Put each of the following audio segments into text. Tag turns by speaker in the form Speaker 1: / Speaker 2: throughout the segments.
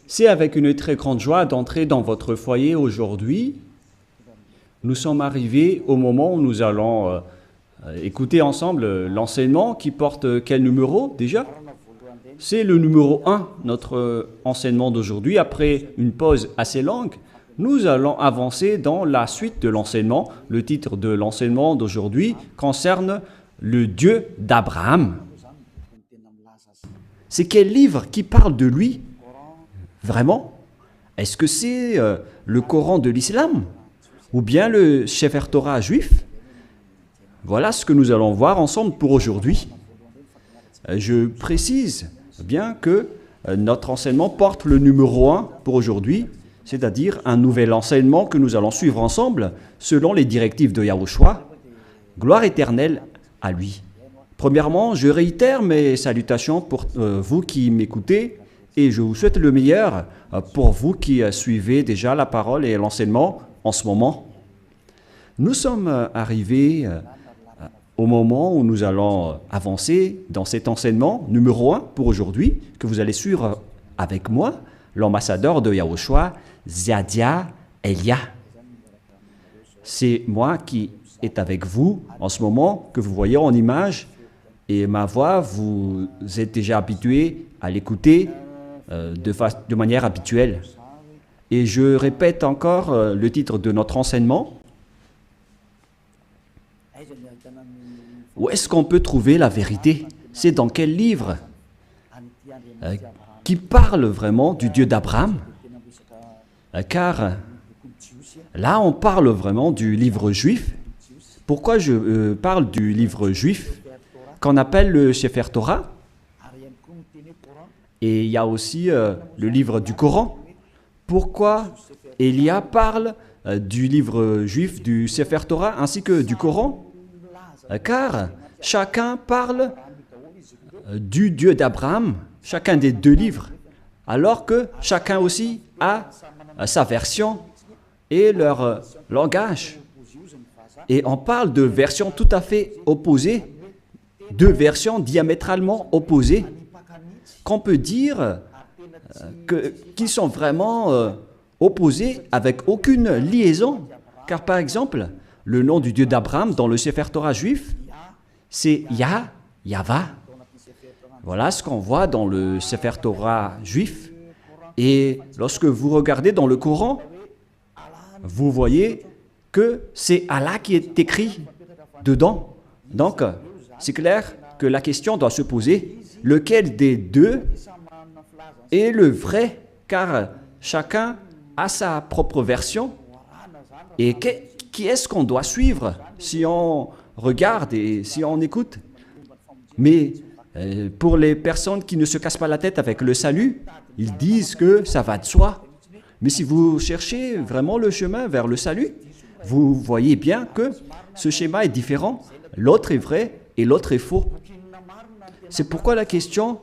Speaker 1: C'est avec une très grande joie d'entrer dans votre foyer aujourd'hui. Nous sommes arrivés au moment où nous allons écouter ensemble l'enseignement qui porte quel numéro déjà? C'est le numéro 1, notre enseignement d'aujourd'hui. Après une pause assez longue, nous allons avancer dans la suite de l'enseignement. Le titre de l'enseignement d'aujourd'hui concerne le Dieu d'Abraham. C'est quel livre qui parle de lui? Vraiment? Est-ce que c'est le Coran de l'islam? Ou bien le Sefer Torah juif? Voilà ce que nous allons voir ensemble pour aujourd'hui. Je précise bien que notre enseignement porte le numéro 1 pour aujourd'hui, c'est-à-dire un nouvel enseignement que nous allons suivre ensemble selon les directives de Yahushua. Gloire éternelle à lui. Premièrement, je réitère mes salutations pour vous qui m'écoutez et je vous souhaite le meilleur pour vous qui suivez déjà la parole et l'enseignement en ce moment. Nous sommes arrivés au moment où nous allons avancer dans cet enseignement numéro 1 pour aujourd'hui, que vous allez suivre avec moi, l'ambassadeur de Yahushua, Ziadia Elia. C'est moi qui est avec vous en ce moment, que vous voyez en image, et ma voix, vous êtes déjà habitué à l'écouter de manière habituelle. Et je répète encore le titre de notre enseignement. Où est-ce qu'on peut trouver la vérité? C'est dans quel livre qui parle vraiment du Dieu d'Abraham? Car là, on parle vraiment du livre juif. Pourquoi je parle du livre juif qu'on appelle le Sefer Torah? Et il y a aussi le livre du Coran. Pourquoi Elia parle du livre juif, du Sefer Torah, ainsi que du Coran? Car chacun parle du Dieu d'Abraham, chacun des deux livres, alors que chacun aussi a sa version et leur langage. Et on parle de versions tout à fait opposées, deux versions diamétralement opposées, qu'on peut dire qui sont vraiment opposées avec aucune liaison. Car par exemple, le nom du Dieu d'Abraham dans le Sefer Torah juif, c'est Yahva. Voilà ce qu'on voit dans le Sefer Torah juif. Et lorsque vous regardez dans le Coran, vous voyez que c'est Allah qui est écrit dedans. Donc, c'est clair que la question doit se poser, lequel des deux est le vrai? Car chacun a sa propre version. Et qui est-ce qu'on doit suivre si on regarde et si on écoute? Mais pour les personnes qui ne se cassent pas la tête avec le salut, ils disent que ça va de soi. Mais si vous cherchez vraiment le chemin vers le salut, vous voyez bien que ce schéma est différent. L'autre est vrai et l'autre est faux. C'est pourquoi la question,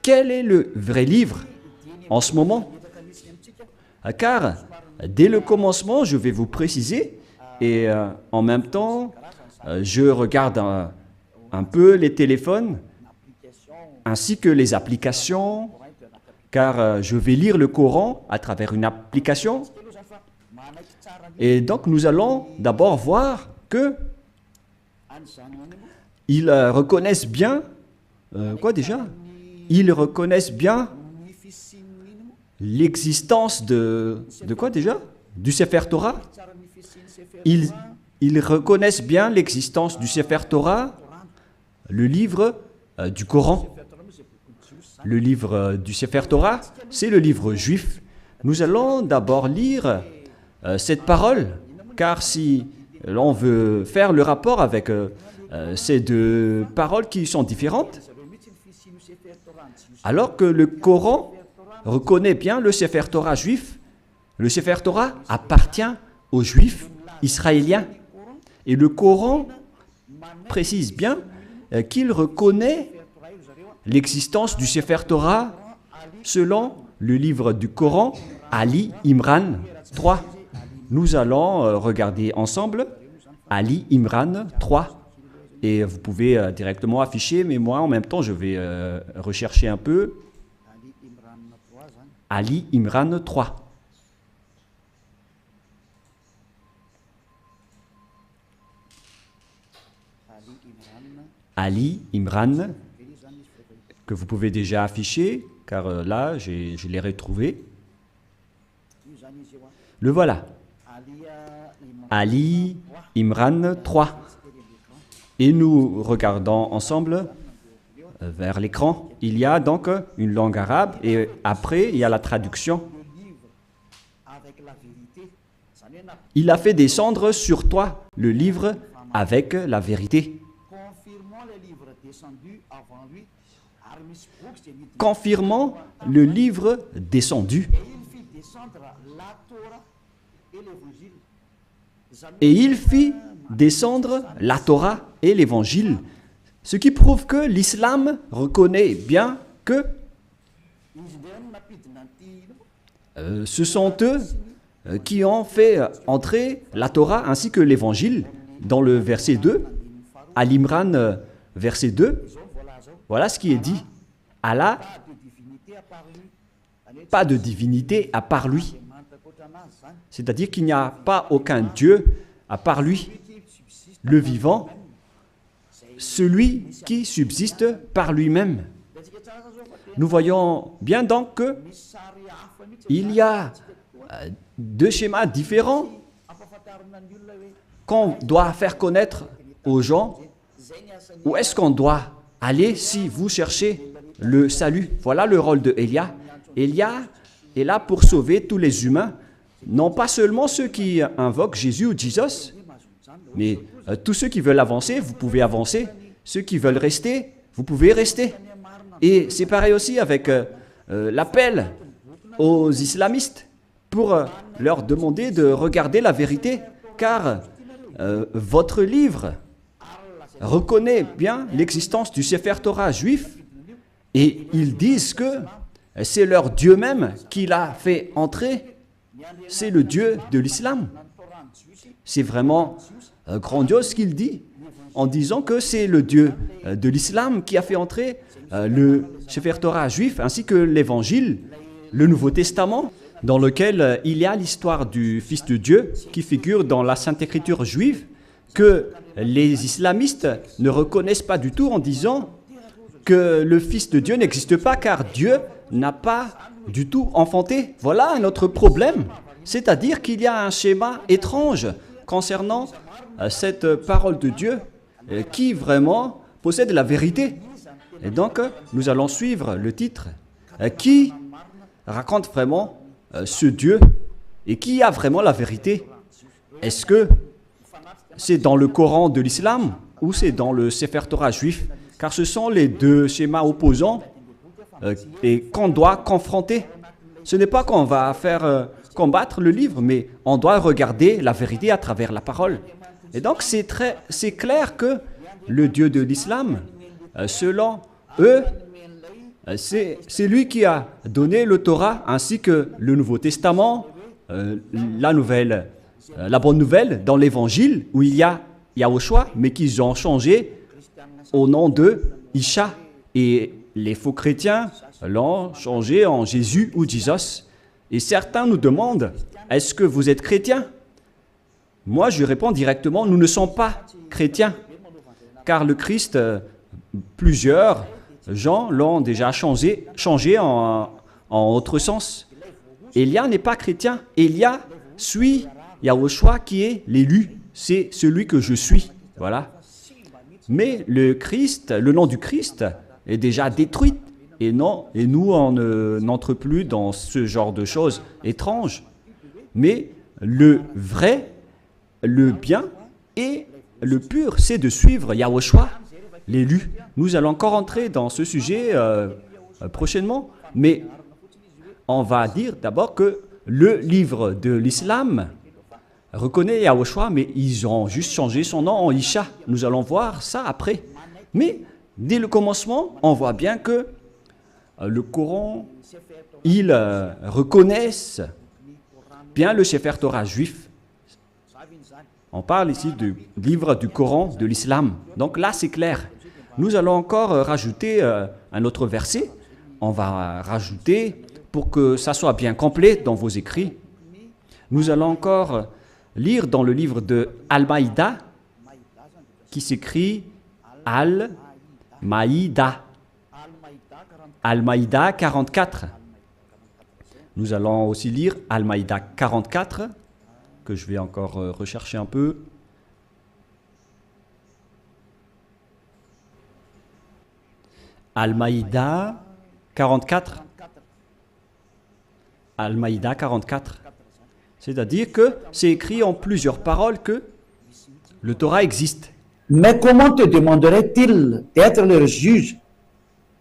Speaker 1: quel est le vrai livre en ce moment? Car dès le commencement, je vais vous préciser, et en même temps, je regarde un peu les téléphones, ainsi que les applications, car je vais lire le Coran à travers une application. Et donc, nous allons d'abord voir que ils reconnaissent bien, quoi déjà? Ils reconnaissent bien l'existence de quoi déjà? Du Sefer Torah. Ils reconnaissent bien l'existence du Sefer Torah, le livre du Coran. Le livre du Sefer Torah, c'est le livre juif. Nous allons d'abord lire cette parole, car si l'on veut faire le rapport avec ces deux paroles qui sont différentes, alors que le Coran reconnaît bien le Sefer Torah juif, le Sefer Torah appartient aux Juifs israéliens. Et le Coran précise bien qu'il reconnaît l'existence du Sefer Torah selon le livre du Coran, Ali Imran 3. Nous allons regarder ensemble Ali Imran 3. Et vous pouvez directement afficher, mais moi en même temps je vais rechercher un peu. Ali Imran 3. Ali Imran, que vous pouvez déjà afficher, car là, je l'ai retrouvé. Le voilà. Ali Imran 3. Et nous regardons ensemble vers l'écran. Il y a donc une langue arabe et après, il y a la traduction. Il a fait descendre sur toi le livre avec la vérité. Confirmant le livre descendu. Et il fit descendre la Torah et l'Évangile, ce qui prouve que l'islam reconnaît bien que ce sont eux qui ont fait entrer la Torah ainsi que l'Évangile dans le verset 2, à l'Imran verset 2. Voilà ce qui est dit. Allah, pas de divinité à part lui. C'est-à-dire qu'il n'y a pas aucun Dieu à part lui, le vivant, celui qui subsiste par lui-même. Nous voyons bien donc qu'il y a deux schémas différents qu'on doit faire connaître aux gens. Où est-ce qu'on doit aller si vous cherchez le salut? Voilà le rôle de Élia. Élia est là pour sauver tous les humains, non pas seulement ceux qui invoquent Jésus ou Jesus, mais tous ceux qui veulent avancer, vous pouvez avancer. Ceux qui veulent rester, vous pouvez rester. Et c'est pareil aussi avec l'appel aux islamistes pour leur demander de regarder la vérité, car votre livre reconnaît bien l'existence du Sefer Torah juif et ils disent que c'est leur Dieu même qui l'a fait entrer. C'est le Dieu de l'islam. C'est vraiment grandiose ce qu'il dit en disant que c'est le Dieu de l'islam qui a fait entrer le Sefer Torah juif ainsi que l'Évangile, le Nouveau Testament, dans lequel il y a l'histoire du Fils de Dieu qui figure dans la Sainte Écriture juive, que les islamistes ne reconnaissent pas du tout en disant que le Fils de Dieu n'existe pas car Dieu n'a pas du tout enfanté. Voilà un autre problème, c'est-à-dire qu'il y a un schéma étrange concernant cette parole de Dieu qui vraiment possède la vérité. Et donc, nous allons suivre le titre qui raconte vraiment ce Dieu et qui a vraiment la vérité. Est-ce que c'est dans le Coran de l'islam ou c'est dans le Sefer Torah juif? Car ce sont les deux schémas opposants et qu'on doit confronter. Ce n'est pas qu'on va faire combattre le livre, mais on doit regarder la vérité à travers la parole. Et donc c'est clair que le Dieu de l'islam, selon eux, c'est lui qui a donné le Torah ainsi que le Nouveau Testament, la bonne nouvelle dans l'Évangile où il y a Yahushua, mais qu'ils ont changé au nom de Isha. Et les faux chrétiens l'ont changé en Jésus ou Jesus. Et certains nous demandent, est-ce que vous êtes chrétien? Moi, je réponds directement, nous ne sommes pas chrétiens. Car le Christ, plusieurs gens l'ont déjà changé en autre sens. Élia n'est pas chrétien. Élia suit Yahushua qui est l'élu. C'est celui que je suis. Voilà. Mais le Christ, le nom du Christ est déjà détruit. Et nous, on n'entre plus dans ce genre de choses étranges. Mais le vrai, le bien et le pur, c'est de suivre Yahushua, l'élu. Nous allons encore entrer dans ce sujet prochainement, mais on va dire d'abord que le livre de l'islam reconnaît Yahushua, mais ils ont juste changé son nom en Isha. Nous allons voir ça après. Mais dès le commencement, on voit bien que le Coran, ils reconnaissent bien le Sefer Torah juif. On parle ici du livre du Coran de l'islam. Donc là, c'est clair. Nous allons encore rajouter un autre verset. On va rajouter pour que ça soit bien complet dans vos écrits, nous allons encore lire dans le livre de Al-Maïda, qui s'écrit Al-Maïda. Al-Maïda 44. Nous allons aussi lire Al-Maïda 44, que je vais encore rechercher un peu. Al-Maïda 44. Al-Maïda 44. C'est-à-dire que c'est écrit en plusieurs paroles que le Torah existe.
Speaker 2: Mais comment te demanderaient-ils d'être leur juge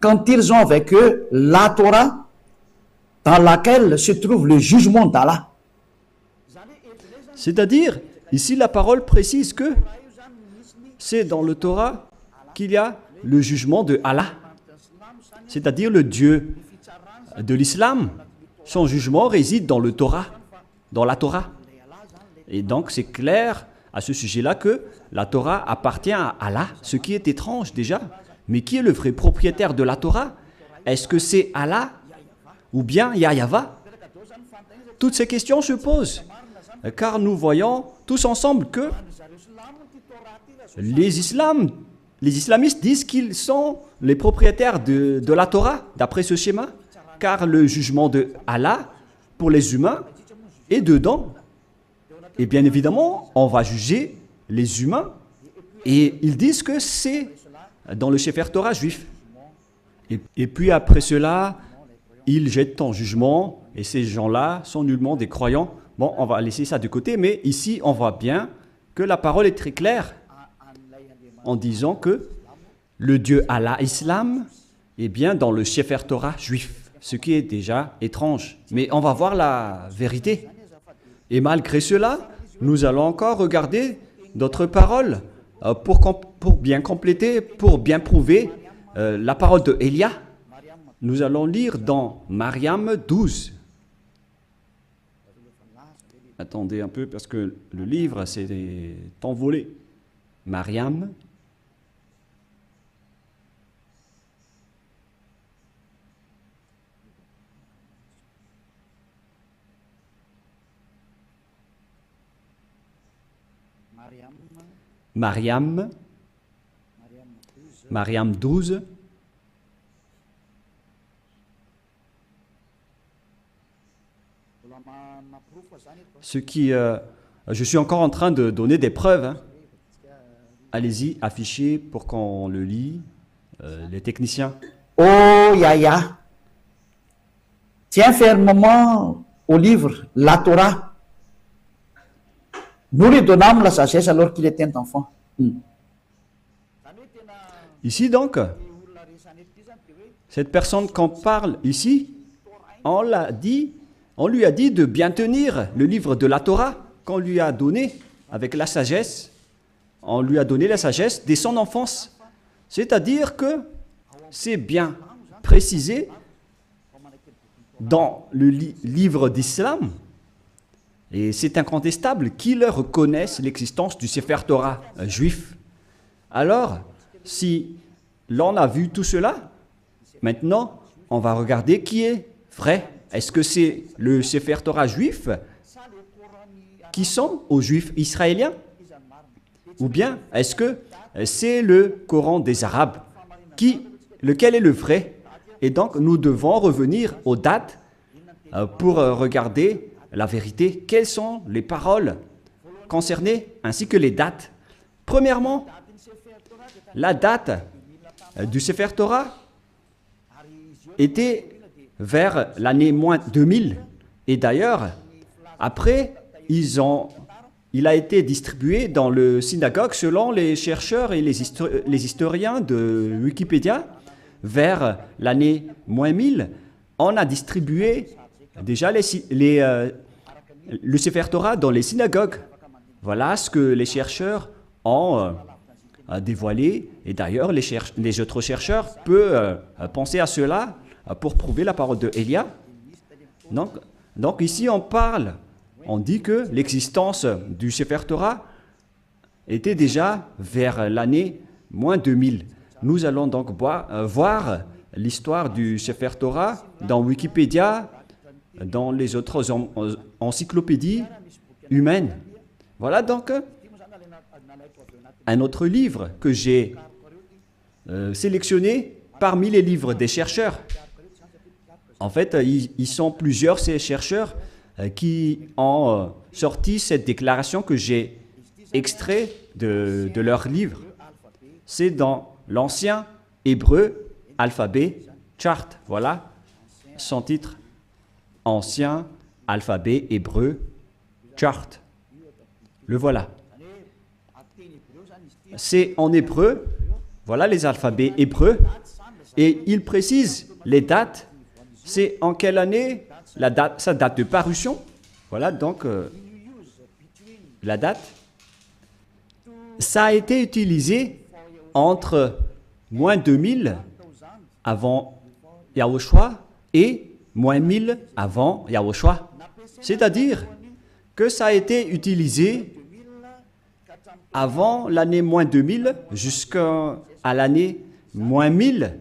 Speaker 2: quand ils ont avec eux la Torah dans laquelle se trouve le jugement d'Allah?
Speaker 1: C'est-à-dire, ici la parole précise que c'est dans le Torah qu'il y a le jugement de Allah, c'est-à-dire le Dieu de l'islam. Son jugement réside dans le Torah, dans la Torah. Et donc c'est clair à ce sujet-là que la Torah appartient à Allah, ce qui est étrange déjà. Mais qui est le vrai propriétaire de la Torah? Est-ce que c'est Allah ou bien Yahva? Toutes ces questions se posent, car nous voyons tous ensemble que les islamistes disent qu'ils sont les propriétaires de la Torah, d'après ce schéma, car le jugement de Allah pour les humains est dedans. Et bien évidemment, on va juger les humains, et ils disent que c'est dans le Sefer Torah juif. Et puis après cela, ils jettent en jugement, et ces gens-là sont nullement des croyants. Bon, on va laisser ça de côté, mais ici, on voit bien que la parole est très claire en disant que le Dieu Allah Islam est bien dans le Sefer Torah juif, ce qui est déjà étrange. Mais on va voir la vérité. Et malgré cela, nous allons encore regarder d'autres paroles pour bien compléter, pour bien prouver la parole de Élia. Nous allons lire dans Mariam 12. Attendez un peu parce que le livre s'est envolé. Mariam. Mariam 12. Ce qui, je suis encore en train de donner des preuves. Hein. Allez-y, affichez pour qu'on le lit, les techniciens.
Speaker 2: Oh Yahya, tiens fermement au livre, la Torah. Nous lui donnâmes la sagesse alors qu'il était un enfant.
Speaker 1: Ici donc, cette personne qu'on parle ici, on lui a dit de bien tenir le livre de la Torah qu'on lui a donné avec la sagesse. On lui a donné la sagesse dès son enfance. C'est-à-dire que c'est bien précisé dans le livre d'Islam, et c'est incontestable qu'ils reconnaissent l'existence du Sefer Torah juif. Alors, si l'on a vu tout cela, maintenant, on va regarder qui est vrai. Est-ce que c'est le Sefer Torah juif qui sont aux Juifs israéliens? Ou bien est-ce que c'est le Coran des Arabes? Lequel est le vrai? Et donc, nous devons revenir aux dates pour regarder la vérité. Quelles sont les paroles concernées ainsi que les dates? Premièrement, la date du Sefer Torah était vers l'année moins 2000. Et d'ailleurs, après, il a été distribué dans le synagogue selon les chercheurs et les historiens de Wikipédia. Vers l'année moins 1000, on a distribué déjà le Sefer Torah dans les synagogues. Voilà ce que les chercheurs ont dévoilé. Et d'ailleurs, les autres chercheurs peuvent penser à cela pour prouver la parole de Élia. Donc ici, on dit que l'existence du Sefer Torah était déjà vers l'année moins 2000. Nous allons donc voir l'histoire du Sefer Torah dans Wikipédia dans les autres encyclopédies humaines. Voilà donc un autre livre que j'ai sélectionné parmi les livres des chercheurs. En fait, ils sont plusieurs, ces chercheurs, qui ont sorti cette déclaration que j'ai extrait de leur livre. C'est dans l'ancien hébreu alphabet chart. Voilà son titre. Ancien alphabet hébreu chart. Le voilà. C'est en hébreu. Voilà les alphabets hébreux. Et il précise les dates. C'est en quelle année sa date de parution. Voilà donc la date. Ça a été utilisé entre moins 2000 avant Yahushua et moins 1000 avant Yahushua. C'est-à-dire que ça a été utilisé avant l'année moins 2000 jusqu'à l'année moins 1000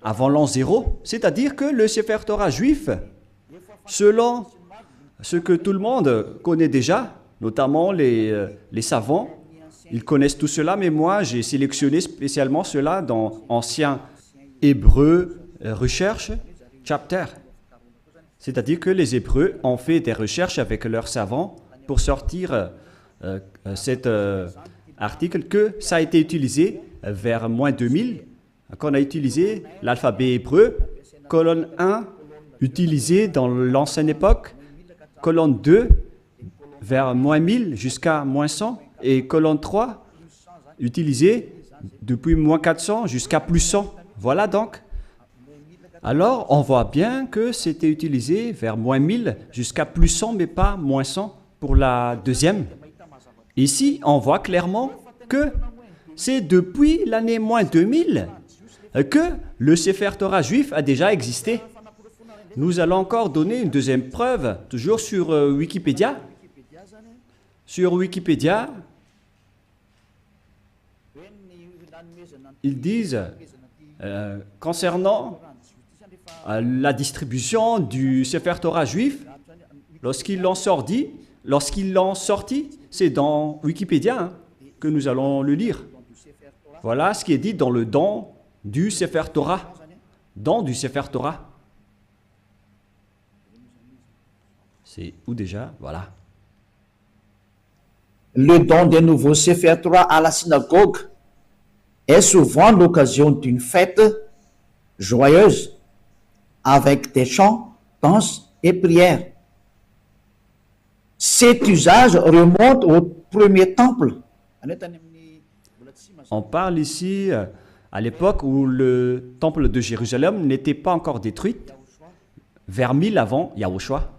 Speaker 1: avant l'an 0. C'est-à-dire que le Sefer Torah juif, selon ce que tout le monde connaît déjà, notamment les savants, ils connaissent tout cela, mais moi j'ai sélectionné spécialement cela dans Ancien Hébreu Recherche Chapter. C'est-à-dire que les Hébreux ont fait des recherches avec leurs savants pour sortir cet article que ça a été utilisé vers moins 2000, qu'on a utilisé l'alphabet hébreu, colonne 1 utilisé dans l'ancienne époque, colonne 2 vers moins 1000 jusqu'à moins 100, et colonne 3 utilisée depuis moins 400 jusqu'à plus 100. Voilà donc. Alors, on voit bien que c'était utilisé vers moins 1000 jusqu'à plus 100, mais pas moins 100 pour la deuxième. Ici, on voit clairement que c'est depuis l'année moins 2000 que le Sefer Torah juif a déjà existé. Nous allons encore donner une deuxième preuve, toujours sur Wikipédia. Sur Wikipédia, ils disent, concernant la distribution du Sefer Torah juif, lorsqu'ils l'ont sorti, c'est dans Wikipédia que nous allons le lire. Voilà ce qui est dit dans le don du Sefer Torah. Don du Sefer Torah. C'est où déjà? Voilà.
Speaker 2: Le don des nouveaux Sefer Torah à la synagogue est souvent l'occasion d'une fête joyeuse avec des chants, danses et prières. Cet usage remonte au premier temple.
Speaker 1: On parle ici à l'époque où le temple de Jérusalem n'était pas encore détruit, vers 1000 avant Yahushua.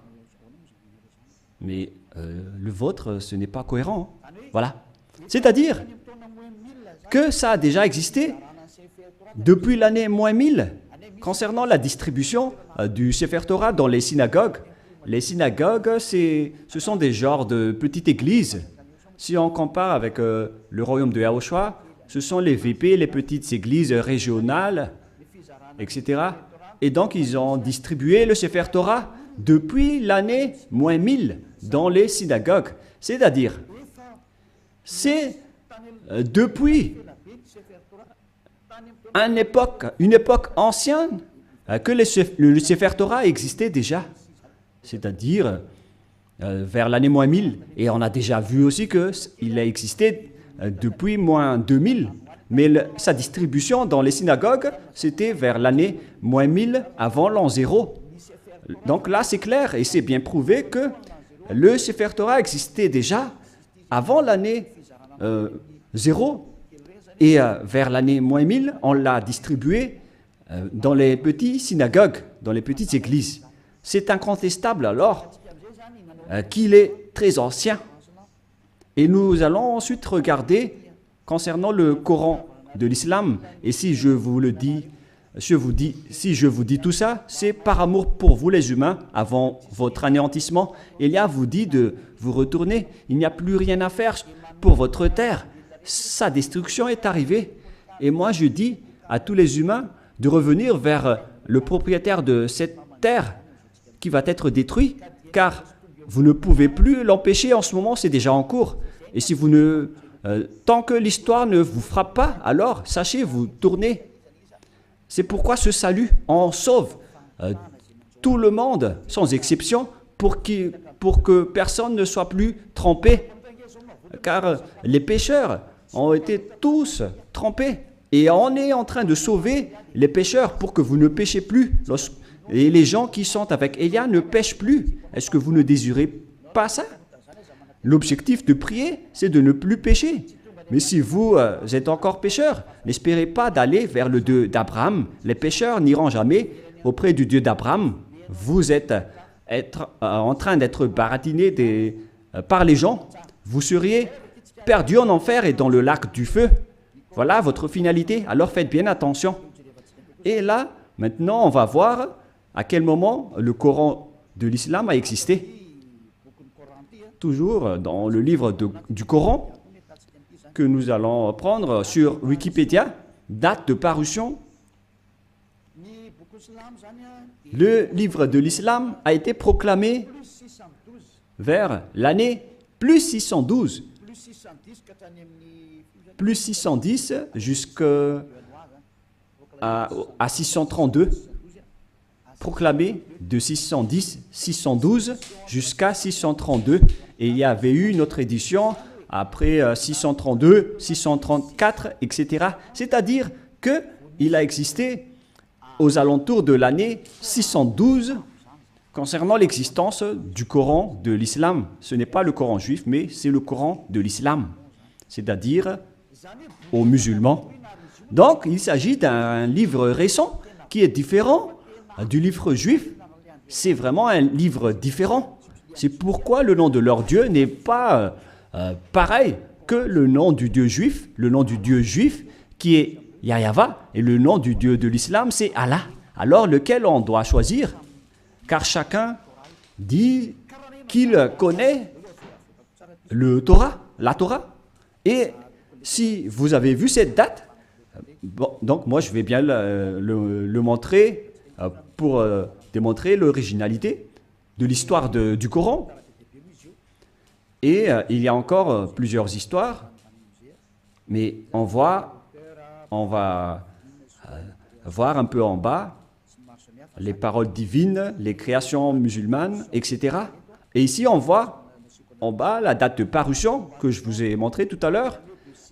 Speaker 1: Mais le vôtre, ce n'est pas cohérent. Voilà. C'est-à-dire que ça a déjà existé depuis l'année moins 1000 concernant la distribution du Sefer Torah dans les synagogues. Les synagogues, ce sont des genres de petites églises. Si on compare avec le royaume de Yahushua, ce sont les VP, les petites églises régionales, etc. Et donc, ils ont distribué le Sefer Torah depuis l'année moins 1000 dans les synagogues. C'est-à-dire, c'est depuis une époque ancienne que le Sefer Torah existait déjà. C'est-à-dire vers l'année moins 1000. Et on a déjà vu aussi qu'il a existé depuis moins 2000. Mais sa distribution dans les synagogues, c'était vers l'année moins 1000 avant l'an 0. Donc là, c'est clair et c'est bien prouvé que le Sefer Torah existait déjà avant l'année 0. Et vers l'année moins 1000, on l'a distribué dans les petites synagogues, dans les petites églises. C'est incontestable alors qu'il est très ancien. Et nous allons ensuite regarder concernant le Coran de l'islam. Et si je vous dis tout ça, c'est par amour pour vous les humains, avant votre anéantissement. Elia vous dit de vous retourner. Il n'y a plus rien à faire pour votre terre. Sa destruction est arrivée. Et moi je dis à tous les humains de revenir vers le propriétaire de cette terre qui va être détruit, car vous ne pouvez plus l'empêcher en ce moment, c'est déjà en cours. Et si vous ne, tant que l'histoire ne vous frappe pas, alors sachez, vous tournez. C'est pourquoi ce salut en sauve tout le monde, sans exception, pour que personne ne soit plus trempé. Car les pécheurs ont été tous trempés. Et on est en train de sauver les pécheurs pour que vous ne péchez plus. Et les gens qui sont avec Élia ne pêchent plus. Est-ce que vous ne désirez pas ça? L'objectif de prier, c'est de ne plus pécher. Mais si vous êtes encore pécheur, n'espérez pas d'aller vers le Dieu d'Abraham. Les pécheurs n'iront jamais auprès du Dieu d'Abraham. Vous êtes en train d'être baratiné par les gens. Vous seriez perdu en enfer et dans le lac du feu. Voilà votre finalité. Alors faites bien attention. Et là, maintenant, on va voir à quel moment le Coran de l'islam a existé. Toujours dans le livre du Coran que nous allons prendre sur Wikipédia, date de parution. Le livre de l'islam a été proclamé vers l'année plus 612. Plus 610 jusqu'à 632. Proclamé de 612 jusqu'à 632. Et il y avait eu une autre édition après 632, 634, etc. C'est-à-dire qu'il a existé aux alentours de l'année 612 concernant l'existence du Coran de l'islam. Ce n'est pas le Coran juif, mais c'est le Coran de l'islam, c'est-à-dire aux musulmans. Donc, il s'agit d'un livre récent qui est différent du livre juif. C'est vraiment un livre différent. C'est pourquoi le nom de leur Dieu n'est pas pareil que le nom du Dieu juif. Le nom du Dieu juif qui est Yahweh et le nom du Dieu de l'islam c'est Allah. Alors lequel on doit choisir? Car chacun dit qu'il connaît le Torah, la Torah. Et si vous avez vu cette date, bon, donc moi je vais bien le montrer pour démontrer l'originalité de l'histoire du Coran. Et il y a encore plusieurs histoires, mais on va voir un peu en bas les paroles divines, les créations musulmanes, etc. Et ici on voit en bas la date de parution que je vous ai montré tout à l'heure,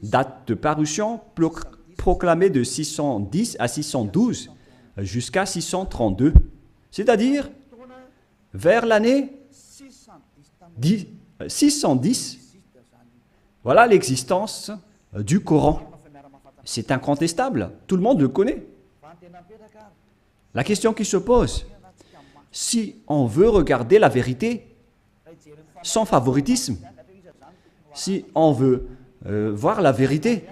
Speaker 1: date de parution proclamée de 610 à 612 jusqu'à 632, c'est-à-dire vers l'année 610. Voilà l'existence du Coran. C'est incontestable, tout le monde le connaît. La question qui se pose, si on veut regarder la vérité sans favoritisme, si on veut voir la vérité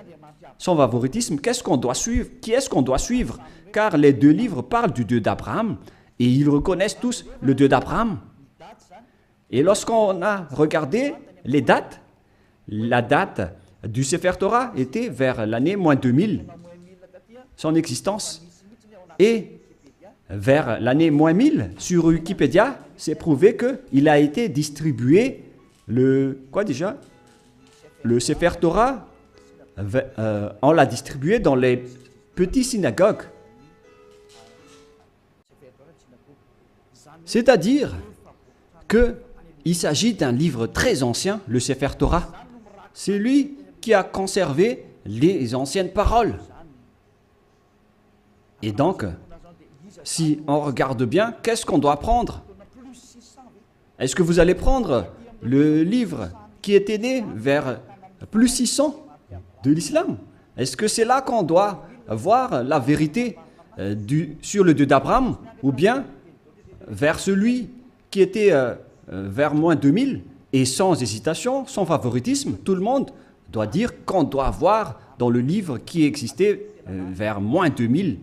Speaker 1: sans favoritisme, qu'est-ce qu'on doit suivre? Qui est-ce qu'on doit suivre? Car les deux livres parlent du Dieu d'Abraham et ils reconnaissent tous le Dieu d'Abraham. Et lorsqu'on a regardé les dates, la date du Sefer Torah était vers l'année moins 2000, son existence. Et vers l'année moins 1000, sur Wikipédia, c'est prouvé qu'il a été distribué, le Sefer Torah, on l'a distribué dans les petites synagogues. C'est-à-dire qu'il s'agit d'un livre très ancien, le Sefer Torah. C'est lui qui a conservé les anciennes paroles. Et donc, si on regarde bien, qu'est-ce qu'on doit prendre? Est-ce que vous allez prendre le livre qui était né vers plus 600 de l'islam? Est-ce que c'est là qu'on doit voir la vérité sur le Dieu d'Abraham, ou bien vers celui qui était vers moins 2000? Et sans hésitation, sans favoritisme, tout le monde doit dire qu'on doit voir dans le livre qui existait vers moins 2000,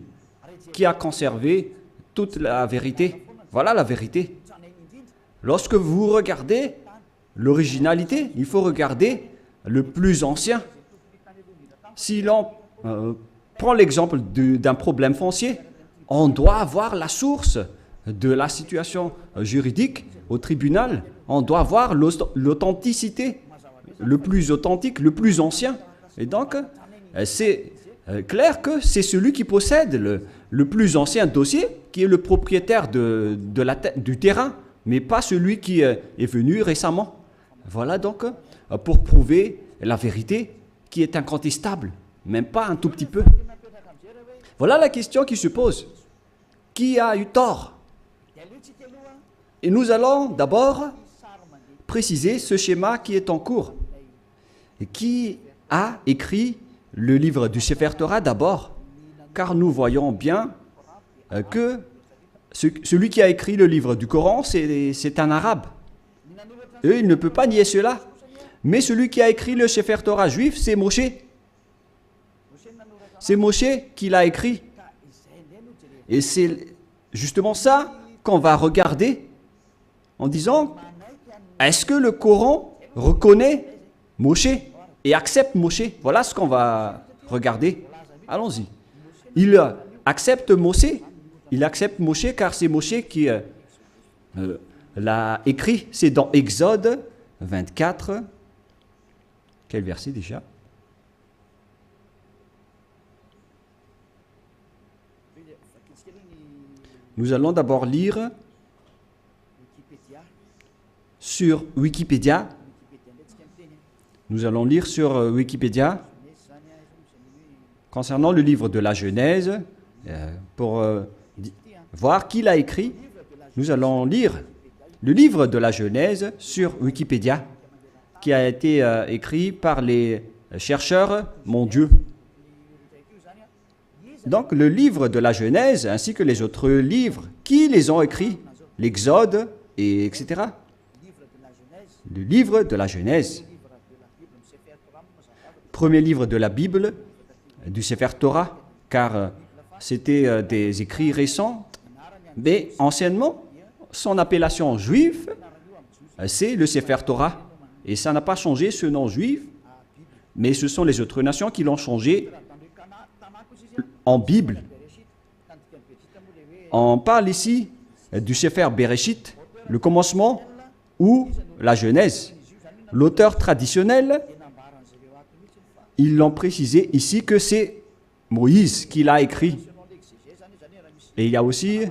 Speaker 1: qui a conservé toute la vérité. Voilà la vérité. Lorsque vous regardez l'originalité, il faut regarder le plus ancien. Si l'on prend l'exemple d'un problème foncier, on doit avoir la source de la situation juridique au tribunal, on doit voir l'authenticité, le plus authentique, le plus ancien. Et donc, c'est clair que c'est celui qui possède le plus ancien dossier qui est le propriétaire du terrain, mais pas celui qui est venu récemment. Voilà donc pour prouver la vérité qui est incontestable, même pas un tout petit peu. Voilà la question qui se pose. Qui a eu tort? Et nous allons d'abord préciser ce schéma qui est en cours. Et qui a écrit le livre du Sefer Torah d'abord? Car nous voyons bien que celui qui a écrit le livre du Coran, c'est un arabe. Et il ne peut pas nier cela. Mais celui qui a écrit le Sefer Torah juif, c'est Moshe. C'est Moshe qui l'a écrit. Et c'est justement ça qu'on va regarder en disant, est-ce que le Coran reconnaît Moshe et accepte Moshe? Voilà ce qu'on va regarder. Allons-y. Il accepte Moshe car c'est Moshe qui l'a écrit. C'est dans Exode 24. Quel verset déjà? Nous allons d'abord lire sur Wikipédia. Nous allons lire sur Wikipédia concernant le livre de la Genèse pour voir qui l'a écrit. Nous allons lire le livre de la Genèse sur Wikipédia qui a été écrit par les chercheurs mondiaux. Donc le livre de la Genèse ainsi que les autres livres, qui les ont écrits? L'Exode, et etc. Le livre de la Genèse. Premier livre de la Bible, du Sefer Torah, car c'était des écrits récents, mais anciennement, son appellation juive, c'est le Sefer Torah. Et ça n'a pas changé ce nom juif, mais ce sont les autres nations qui l'ont changé en Bible. On parle ici du Sefer Bereshit, le commencement, ou la Genèse. L'auteur traditionnel, ils l'ont précisé ici que c'est Moïse qui l'a écrit. Et il y a aussi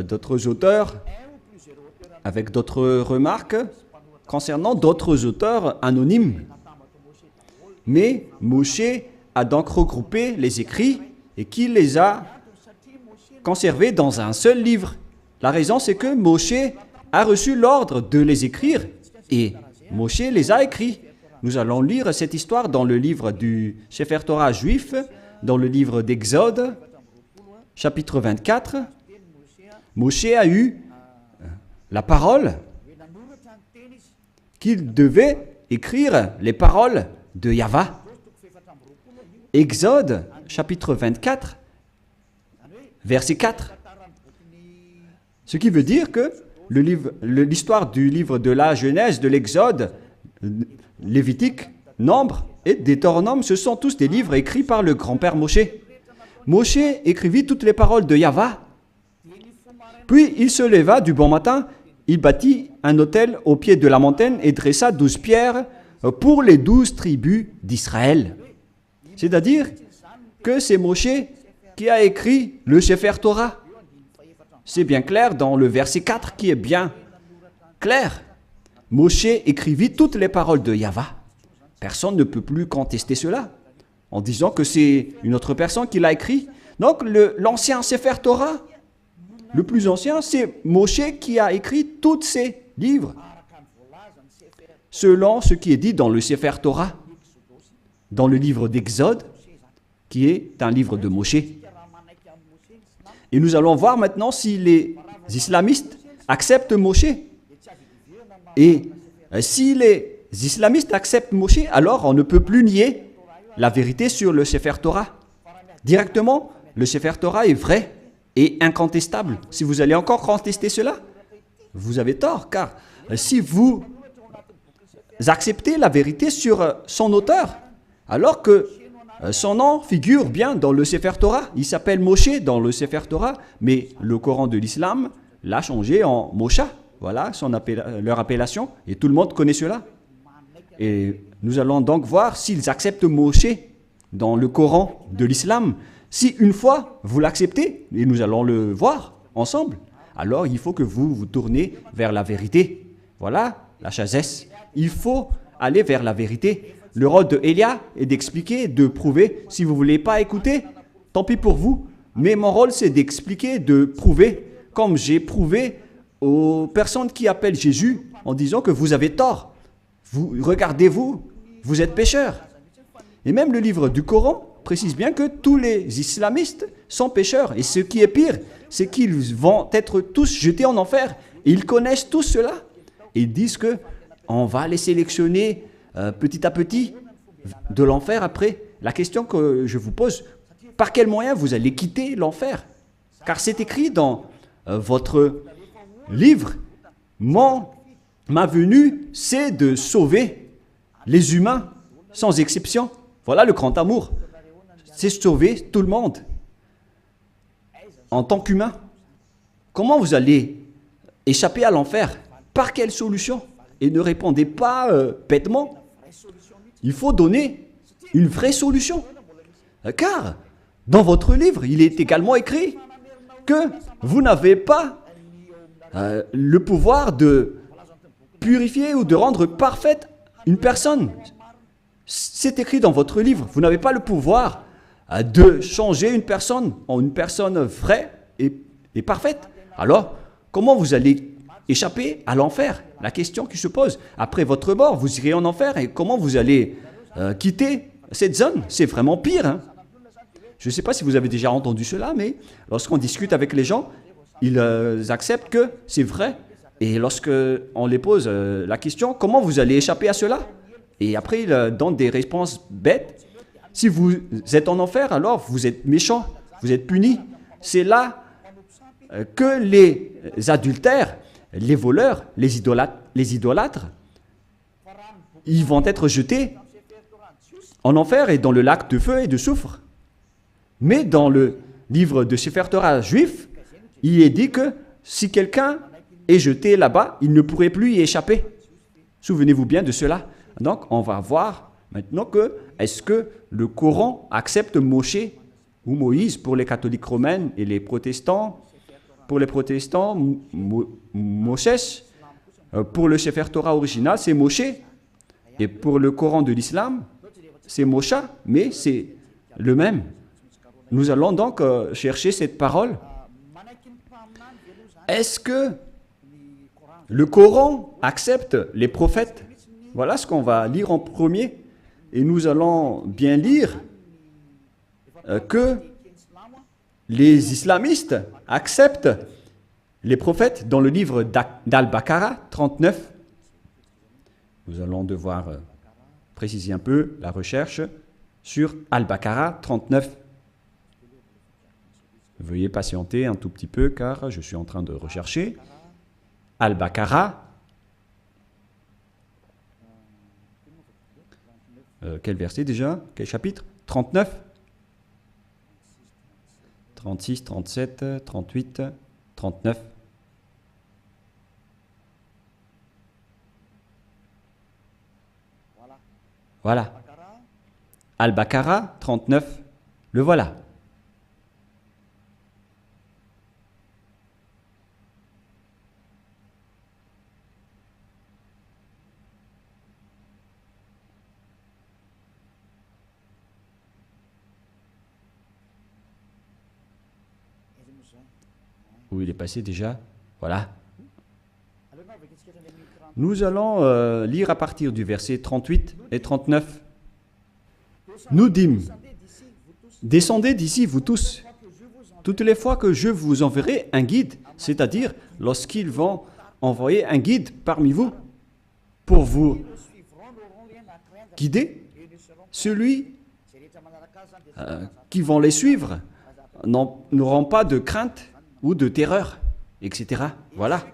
Speaker 1: d'autres auteurs avec d'autres remarques concernant d'autres auteurs anonymes. Mais Moshe a donc regroupé les écrits et qui les a conservés dans un seul livre. La raison, c'est que Moshe a reçu l'ordre de les écrire et Moshe les a écrits. Nous allons lire cette histoire dans le livre du Sefer Torah juif, dans le livre d'Exode, chapitre 24. Moshe a eu la parole qu'il devait écrire les paroles de Yahweh. Exode, chapitre 24, verset 4. Ce qui veut dire que l'histoire du livre de la Genèse, de l'Exode, Lévitique, Nombre et Deutéronome, ce sont tous des livres écrits par le grand-père Moshe. Moshe écrivit toutes les paroles de Yahweh. Puis il se leva du bon matin, il bâtit un autel au pied de la montagne et dressa 12 pierres pour les 12 tribus d'Israël. C'est-à-dire que c'est Moshe qui a écrit le Sefer Torah. C'est bien clair dans le verset 4 qui est bien clair. Moshe écrivit toutes les paroles de Yahweh. Personne ne peut plus contester cela en disant que c'est une autre personne qui l'a écrit. Donc l'ancien Sefer Torah, le plus ancien, c'est Moshe qui a écrit tous ces livres selon ce qui est dit dans le Sefer Torah, dans le livre d'Exode, qui est un livre de Moshe. Et nous allons voir maintenant si les islamistes acceptent Moshe. Et si les islamistes acceptent Moshe, alors on ne peut plus nier la vérité sur le Sefer Torah. Directement, le Sefer Torah est vrai et incontestable. Si vous allez encore contester cela, vous avez tort, car si vous acceptez la vérité sur son auteur, alors que Son nom figure bien dans le Sefer Torah. Il s'appelle Moshe dans le Sefer Torah, mais le Coran de l'islam l'a changé en Mosha. Voilà leur appellation, et tout le monde connaît cela. Et nous allons donc voir s'ils acceptent Moshe dans le Coran de l'islam. Si une fois vous l'acceptez, et nous allons le voir ensemble, alors il faut que vous vous tournez vers la vérité. Voilà la sagesse. Il faut aller vers la vérité. Le rôle de Elia est d'expliquer, de prouver. Si vous ne voulez pas écouter, tant pis pour vous. Mais mon rôle, c'est d'expliquer, de prouver, comme j'ai prouvé aux personnes qui appellent Jésus en disant que vous avez tort. Regardez-vous, vous êtes pécheurs. Et même le livre du Coran précise bien que tous les islamistes sont pécheurs. Et ce qui est pire, c'est qu'ils vont être tous jetés en enfer. Et ils connaissent tous cela. Et ils disent que on va les sélectionner petit à petit de l'enfer après. La question que je vous pose, par quel moyen vous allez quitter l'enfer? Car c'est écrit dans votre livre, ma venue, c'est de sauver les humains sans exception. Voilà le grand amour. C'est sauver tout le monde en tant qu'humain. Comment vous allez échapper à l'enfer? Par quelle solution? Et ne répondez pas bêtement. Il faut donner une vraie solution. Car dans votre livre, il est également écrit que vous n'avez pas le pouvoir de purifier ou de rendre parfaite une personne. C'est écrit dans votre livre. Vous n'avez pas le pouvoir de changer une personne en une personne vraie et parfaite. Alors, comment vous allez échapper à l'enfer? La question qui se pose. Après votre mort, vous irez en enfer et comment vous allez quitter cette zone? C'est vraiment pire. Hein? Je ne sais pas si vous avez déjà entendu cela, mais lorsqu'on discute avec les gens, ils acceptent que c'est vrai. Et lorsqu'on les pose la question, comment vous allez échapper à cela? Et après, ils donnent des réponses bêtes. Si vous êtes en enfer, alors vous êtes méchant, vous êtes puni. C'est là que les adultères, les voleurs, les idolâtres, ils vont être jetés en enfer et dans le lac de feu et de soufre. Mais dans le livre de Sefer Torah juif, il est dit que si quelqu'un est jeté là-bas, il ne pourrait plus y échapper. Souvenez-vous bien de cela. Donc, on va voir maintenant que est-ce que le Coran accepte Moshe ou Moïse pour les catholiques romains et les protestants. Pour les protestants, Moshe. Pour le Sefer Torah original, c'est Moshe. Et pour le Coran de l'islam, c'est Mosha, mais c'est le même. Nous allons donc chercher cette parole. Est-ce que le Coran accepte les prophètes? Voilà ce qu'on va lire en premier. Et nous allons bien lire que les islamistes acceptent les prophètes dans le livre d'Al-Baqarah 39. Nous allons devoir préciser un peu la recherche sur Al-Baqarah 39. Veuillez patienter un tout petit peu car je suis en train de rechercher. Al-Baqarah. Quel verset déjà? Quel chapitre? 39, 36, 37, 38, 39. Voilà. Al-Baqarah 39, le voilà. Où il est passé déjà? Voilà. Nous allons lire à partir du verset 38 et 39. Nous dîmes, descendez d'ici, vous tous, toutes les fois que je vous enverrai un guide, c'est-à-dire lorsqu'ils vont envoyer un guide parmi vous pour vous guider, celui qui vont les suivre n'auront pas de crainte ou de terreur, etc. Voilà.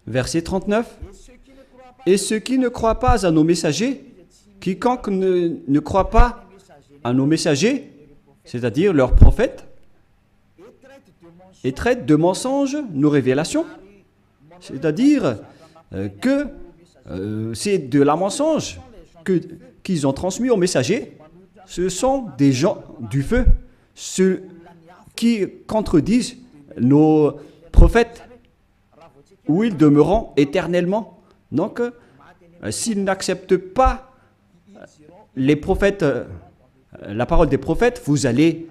Speaker 1: Verset 39. Et ceux qui ne croient pas à nos messagers, quiconque ne croit pas à nos messagers, c'est-à-dire leurs prophètes, et traitent de mensonges nos révélations. C'est-à-dire que c'est de la mensonge qu'ils ont transmis aux messagers. Ce sont des gens du feu, ceux qui contredisent nos prophètes, où ils demeureront éternellement. Donc, s'ils n'acceptent pas les prophètes, la parole des prophètes, vous allez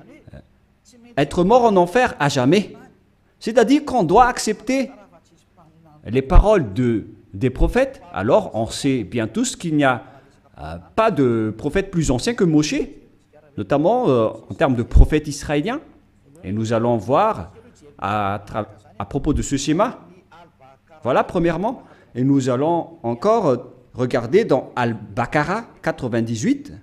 Speaker 1: être mort en enfer à jamais. C'est-à-dire qu'on doit accepter les paroles des prophètes. Alors, on sait bien tous qu'il n'y a pas de prophète plus ancien que Moshe, notamment en termes de prophète israélien. Et nous allons voir à propos de ce schéma. Voilà, premièrement. Et nous allons encore regarder dans Al-Baqarah 98.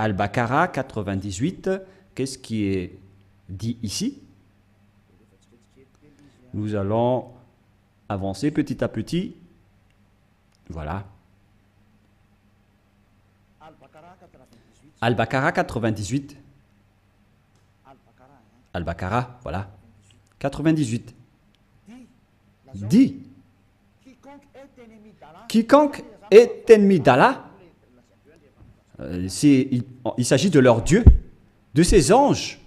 Speaker 1: Al-Baqarah 98, qu'est-ce qui est dit ici? Nous allons avancer petit à petit. Voilà. Al-Baqarah 98. Al-Baqarah, voilà. 98. Dit, quiconque est ennemi d'Allah, il s'agit de leur Dieu, de ses anges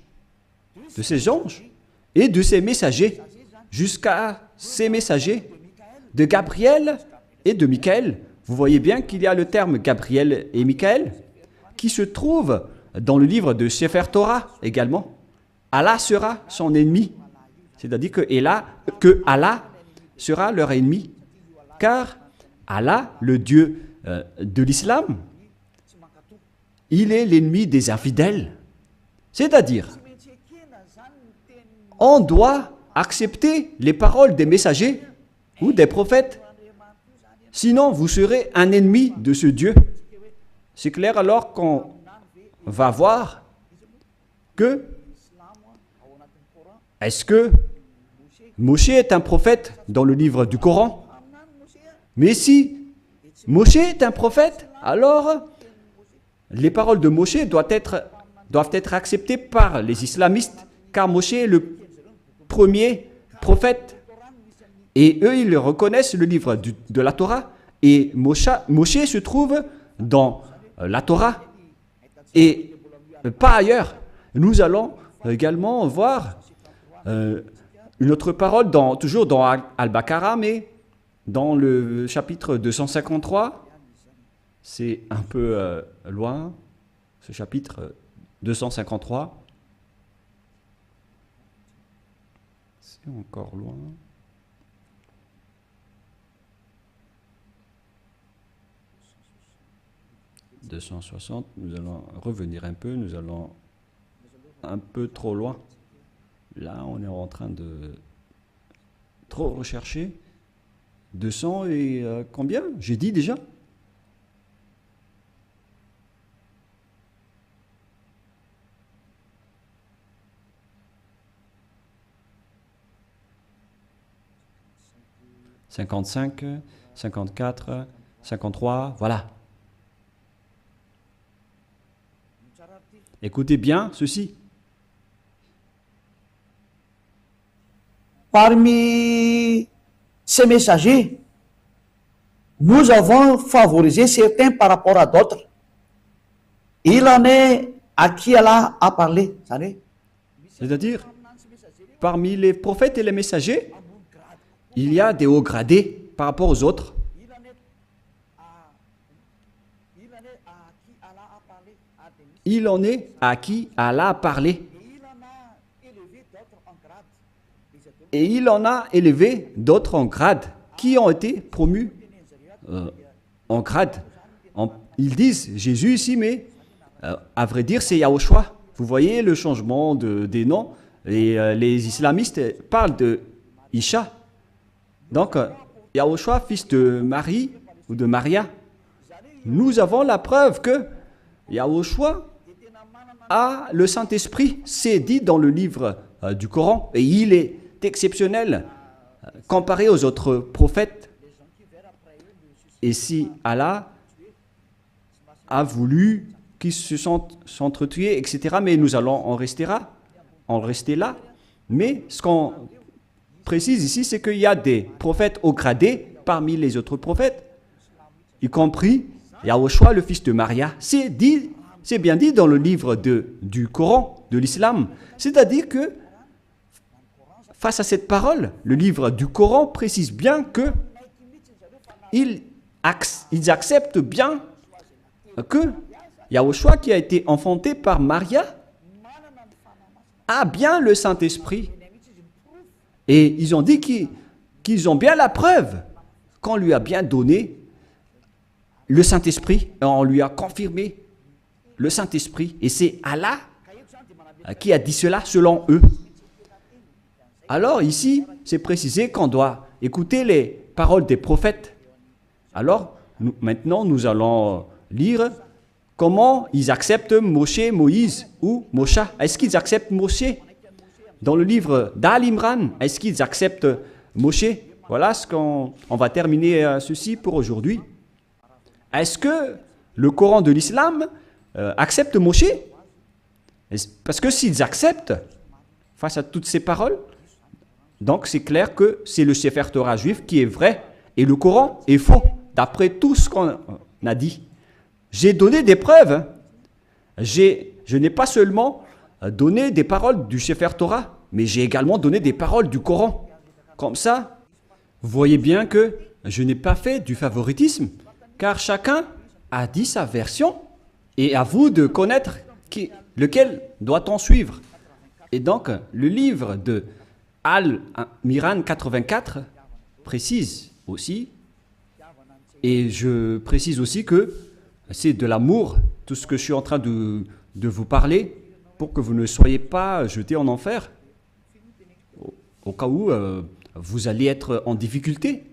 Speaker 1: et de ses messagers, jusqu'à ses messagers, de Gabriel et de Michaël. Vous voyez bien qu'il y a le terme Gabriel et Michaël qui se trouve dans le livre de Sefer Torah également. Allah sera son ennemi, c'est-à-dire que Allah sera leur ennemi, car Allah, le Dieu de l'islam, il est l'ennemi des infidèles. C'est-à-dire, on doit accepter les paroles des messagers ou des prophètes, sinon vous serez un ennemi de ce Dieu. C'est clair alors qu'on va voir que est-ce que Moshe est un prophète dans le livre du Coran? Mais si Moshe est un prophète, alors les paroles de Moshe doivent être acceptées par les islamistes, car Moshe est le premier prophète. Et eux, ils reconnaissent le livre de la Torah. Et Moshe se trouve dans la Torah et pas ailleurs. Nous allons également voir une autre parole, toujours dans Al-Baqarah, mais dans le chapitre 253. C'est un peu loin, ce chapitre 253. C'est encore loin. « 260, nous allons revenir un peu, nous allons un peu trop loin. Là, on est en train de trop rechercher. 200 et combien? J'ai dit déjà. « 55, 54, 53, voilà. Écoutez bien ceci.
Speaker 2: Parmi ces messagers, nous avons favorisé certains par rapport à d'autres. Il en est à qui Allah a parlé, vous savez.
Speaker 1: C'est-à-dire, parmi les prophètes et les messagers, il y a des hauts gradés par rapport aux autres. Il en est à qui Allah a parlé. Et il en a élevé d'autres en grade, qui ont été promus en grade. Ils disent Jésus ici, mais à vrai dire, c'est Yahushua. Vous voyez le changement des noms. Et les islamistes parlent de Isha. Donc, Yahushua, fils de Marie ou de Maria. Nous avons la preuve que Yahushua a le Saint-Esprit. C'est dit dans le livre du Coran. Et il est exceptionnel comparé aux autres prophètes. Et si Allah a voulu qui se sont s'entretués, etc. Mais nous allons en rester là. Mais ce qu'on précise ici, c'est qu'il y a des prophètes haut gradés parmi les autres prophètes, y compris Yahushua, le fils de Maria. C'est bien dit dans le livre du Coran, de l'islam. C'est-à-dire que, face à cette parole, le livre du Coran précise bien que ils acceptent bien que Yahushua, qui a été enfanté par Maria, a bien le Saint-Esprit. Et ils ont dit qu'ils ont bien la preuve qu'on lui a bien donné le Saint-Esprit. On lui a confirmé le Saint-Esprit. Et c'est Allah qui a dit cela selon eux. Alors ici, c'est précisé qu'on doit écouter les paroles des prophètes. Alors, maintenant, nous allons lire comment ils acceptent Moshe, Moïse ou Mosha. Est-ce qu'ils acceptent Moshe? Dans le livre d'Al-Imran, est-ce qu'ils acceptent Moshe? Voilà ce qu'on va terminer ceci pour aujourd'hui. Est-ce que le Coran de l'islam accepte Moshe? Parce que s'ils acceptent, face à toutes ces paroles, donc c'est clair que c'est le Sefer Torah juif qui est vrai et le Coran est faux, d'après tout ce qu'on a dit. J'ai donné des preuves. Je n'ai pas seulement donné des paroles du Sefer Torah, mais j'ai également donné des paroles du Coran. Comme ça, vous voyez bien que je n'ai pas fait du favoritisme, car chacun a dit sa version, et à vous de connaître lequel doit-on suivre. Et donc, le livre de Al-Miran 84 précise aussi, et je précise aussi que c'est de l'amour, tout ce que je suis en train de vous parler, pour que vous ne soyez pas jetés en enfer, au cas où vous allez être en difficulté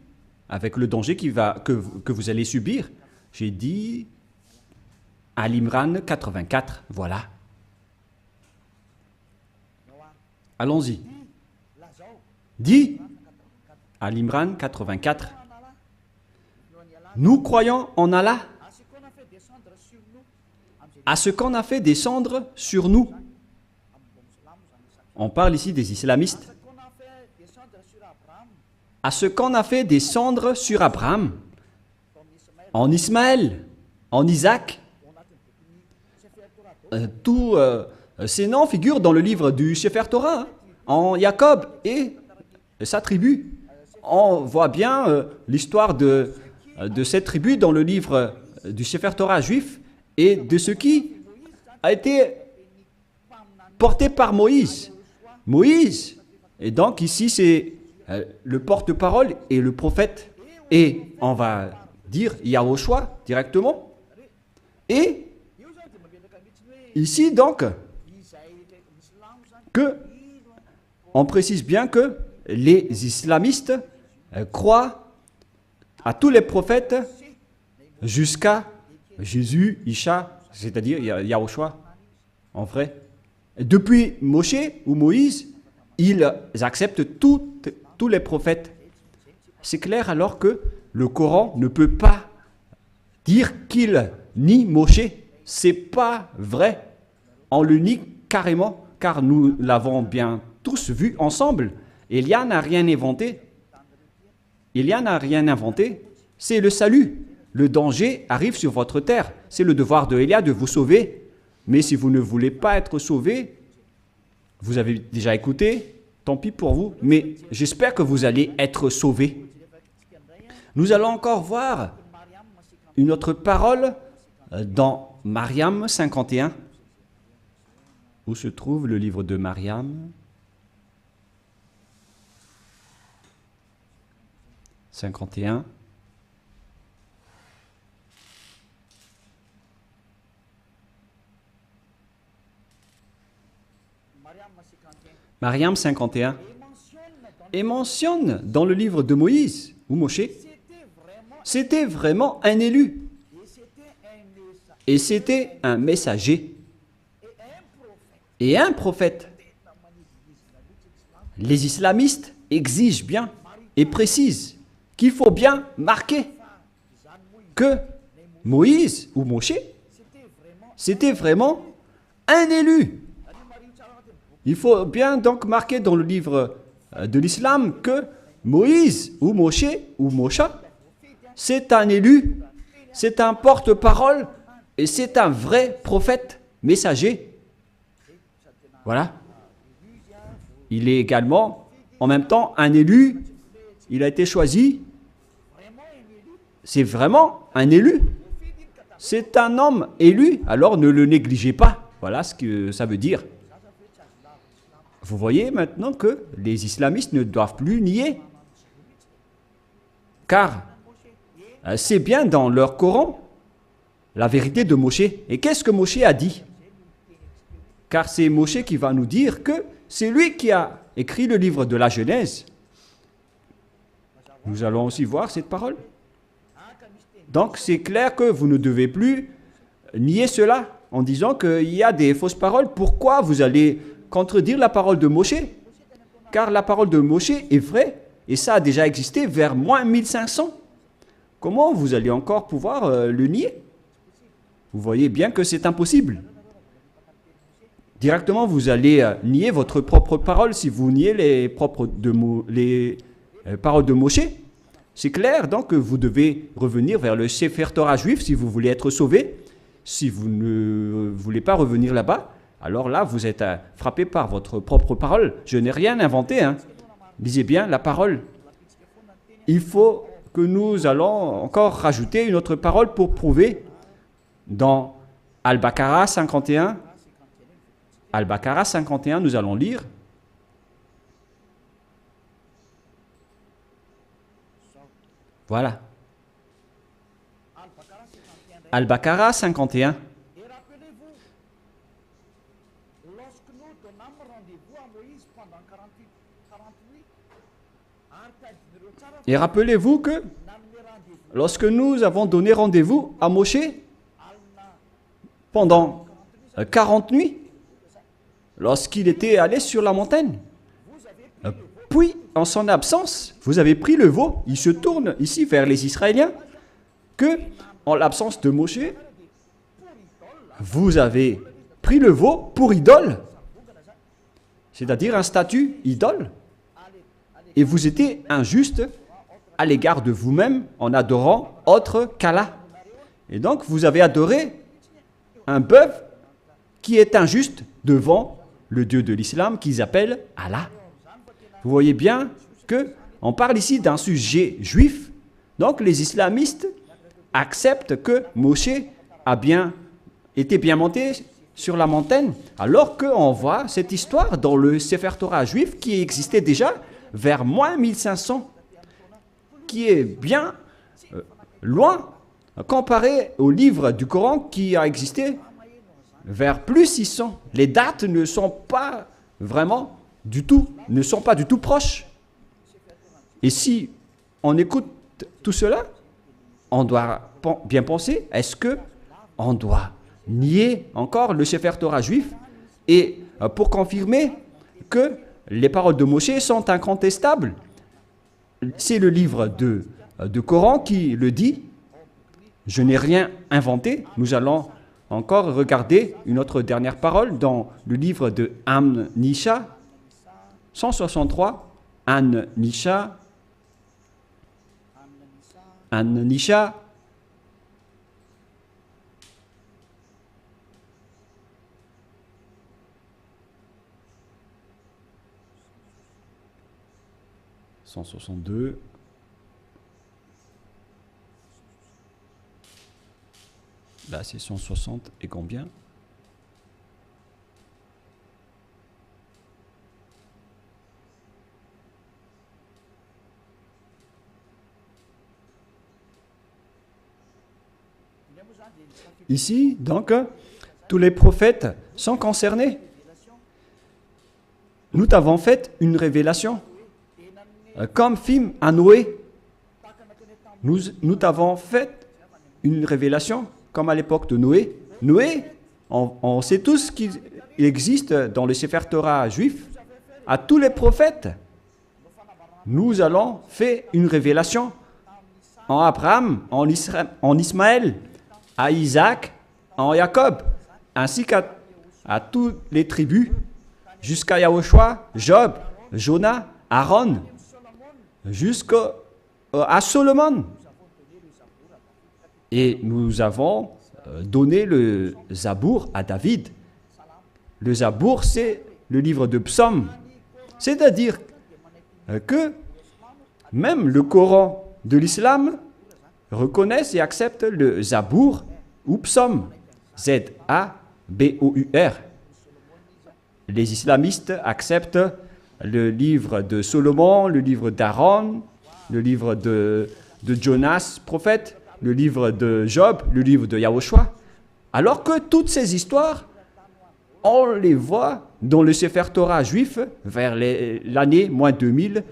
Speaker 1: avec le danger que vous allez subir. J'ai dit Al-Imran 84, voilà. Allons-y. Dit Al-Imran 84. Nous croyons en Allah, à ce qu'on a fait descendre sur nous. On parle ici des islamistes. À ce qu'on a fait descendre sur Abraham, en Ismaël, en Isaac. Tous ces noms figurent dans le livre du Sefer Torah, en Jacob et sa tribu. On voit bien l'histoire de cette tribu dans le livre du Sefer Torah juif et de ce qui a été porté par Moïse. Moïse, et donc ici c'est le porte-parole et le prophète, et on va dire Yahushua directement. Et ici donc, on précise bien que les islamistes croient à tous les prophètes jusqu'à Jésus, Isha, c'est-à-dire Yahushua, en vrai. Depuis Moshe ou Moïse, ils acceptent tous les prophètes. C'est clair alors que le Coran ne peut pas dire qu'il nie Moshe. C'est pas vrai. On le nie carrément, car nous l'avons bien tous vu ensemble. Élia n'a rien inventé. Élia n'a rien inventé. C'est le salut. Le danger arrive sur votre terre. C'est le devoir de Élia de vous sauver. Mais si vous ne voulez pas être sauvé, vous avez déjà écouté, tant pis pour vous. Mais j'espère que vous allez être sauvés. Nous allons encore voir une autre parole dans Mariam 51. Où se trouve le livre de Mariam? 51. Mariam 51. Et mentionne dans le livre de Moïse ou Moshe, c'était vraiment un élu. Et c'était un messager. Et un prophète. Les islamistes exigent bien et précisent qu'il faut bien marquer que Moïse ou Moshe, c'était vraiment un élu. Il faut bien donc marquer dans le livre de l'islam que Moïse ou Moshe ou Mosha, c'est un élu, c'est un porte-parole et c'est un vrai prophète messager. Voilà. Il est également en même temps un élu, il a été choisi. C'est vraiment un élu. C'est un homme élu, alors ne le négligez pas. Voilà ce que ça veut dire. Vous voyez maintenant que les islamistes ne doivent plus nier. Car c'est bien dans leur Coran la vérité de Moshe. Et qu'est-ce que Moshe a dit? Car c'est Moshe qui va nous dire que c'est lui qui a écrit le livre de la Genèse. Nous allons aussi voir cette parole. Donc c'est clair que vous ne devez plus nier cela en disant qu'il y a des fausses paroles. Pourquoi vous allez contredire la parole de Moshe? Car la parole de Moshe est vraie et ça a déjà existé vers moins 1500. Comment vous allez encore pouvoir le nier? Vous voyez bien que c'est impossible. Directement, vous allez nier votre propre parole si vous niez les paroles de Moshe. C'est clair, donc, que vous devez revenir vers le Sefer Torah juif si vous voulez être sauvé. Si vous ne voulez pas revenir là-bas, alors là, vous êtes frappé par votre propre parole. Je n'ai rien inventé. Lisez bien la parole. Il faut que nous allons encore rajouter une autre parole pour prouver dans Al-Baqarah 51. Al-Baqarah 51, nous allons lire. Voilà. Al-Baqarah 51.
Speaker 2: Et rappelez-vous, lorsque nous donnâmes rendez-vous à Moïse pendant 48
Speaker 1: Et rappelez-vous que lorsque nous avons donné rendez-vous à Moshe pendant 40 nuits, lorsqu'il était allé sur la montagne, puis en son absence, vous avez pris le veau. Il se tourne ici vers les Israéliens que, en l'absence de Moshe, vous avez pris le veau pour idole, c'est-à-dire un statut idole, et vous étiez injuste à l'égard de vous-même en adorant autre qu'Allah. Et donc, vous avez adoré un bœuf qui est injuste devant le Dieu de l'islam qu'ils appellent Allah. Vous voyez bien qu'on parle ici d'un sujet juif. Donc, les islamistes acceptent que Moshe a été bien monté sur la montagne, alors qu'on voit cette histoire dans le Sefer Torah juif qui existait déjà vers moins 1500, qui est bien loin comparé au livre du Coran qui a existé vers plus 600. Les dates ne sont pas vraiment du tout, ne sont pas du tout proches. Et si on écoute tout cela, on doit bien penser, est-ce que on doit nier encore le Sefer Torah juif et pour confirmer que les paroles de Moshe sont incontestables? C'est le livre de Coran qui le dit. Je n'ai rien inventé. Nous allons encore regarder une autre dernière parole dans le livre de An-Nisha 163. An-Nisha 162. Là, c'est 160 et combien? Ici, donc, tous les prophètes sont concernés. Nous t'avons fait une révélation. Comme film à Noé, nous t'avons fait une révélation, comme à l'époque de Noé. Noé, on sait tous qu'il existe dans le Sefer Torah juif, à tous les prophètes, nous allons faire une révélation en Abraham, en Ismaël, à Isaac, en Jacob. ainsi à toutes les tribus, jusqu'à Yahushua, Job, Jonah, Aaron, jusqu'à Solomon. Et nous avons donné le Zabour à David. Le Zabour, c'est le livre de psaumes. C'est-à-dire que même le Coran de l'islam reconnaît et accepte le Zabour ou psaume. Z-A-B-O-U-R. Les islamistes acceptent le livre de Solomon, le livre d'Aaron, le livre de Jonas, prophète, le livre de Job, le livre de Yahushua. Alors que toutes ces histoires, on les voit dans le Sefer Torah juif vers l'année moins 2000,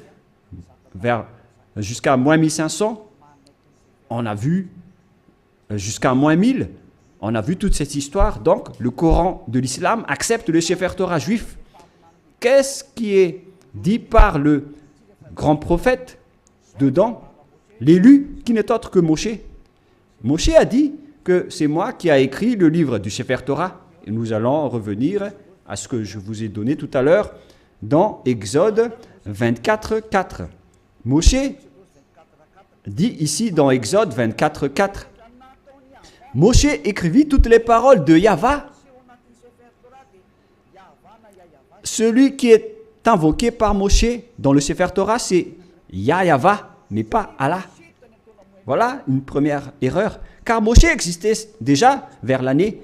Speaker 1: jusqu'à moins 1500. On a vu jusqu'à moins 1000. On a vu toute cette histoire. Donc, le Coran de l'islam accepte le Sefer Torah juif. Qu'est-ce qui est dit par le grand prophète dedans? L'élu qui n'est autre que Moshe. Moshe a dit que c'est moi qui ai écrit le livre du Sefer Torah. Et nous allons revenir à ce que je vous ai donné tout à l'heure dans Exode 24, 4. Moshe dit ici dans Exode 24, 4. Moshe écrivit toutes les paroles de Yahva. Celui qui est invoqué par Moshe dans le Sefer Torah, c'est Yahva, mais pas Allah. Voilà une première erreur. Car Moshe existait déjà vers l'année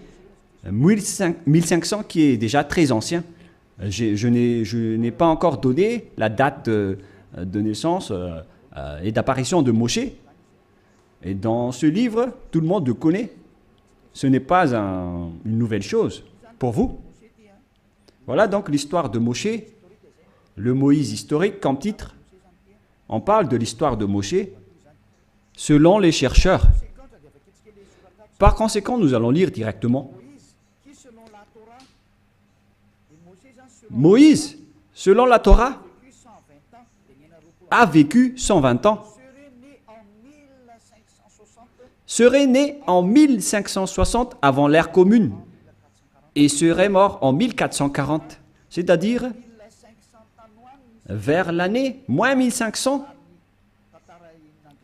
Speaker 1: 1500, qui est déjà très ancien. Je n'ai pas encore donné la date de naissance et d'apparition de Moshe. Et dans ce livre, tout le monde le connaît. Ce n'est pas une nouvelle chose pour vous. Voilà donc l'histoire de Moshe, le Moïse historique comme titre. On parle de l'histoire de Moshe selon les chercheurs. Par conséquent, nous allons lire directement. Moïse, selon la Torah, a vécu 120 ans. Serait né en 1560 avant l'ère commune et serait mort en 1440, c'est-à-dire vers l'année moins 1500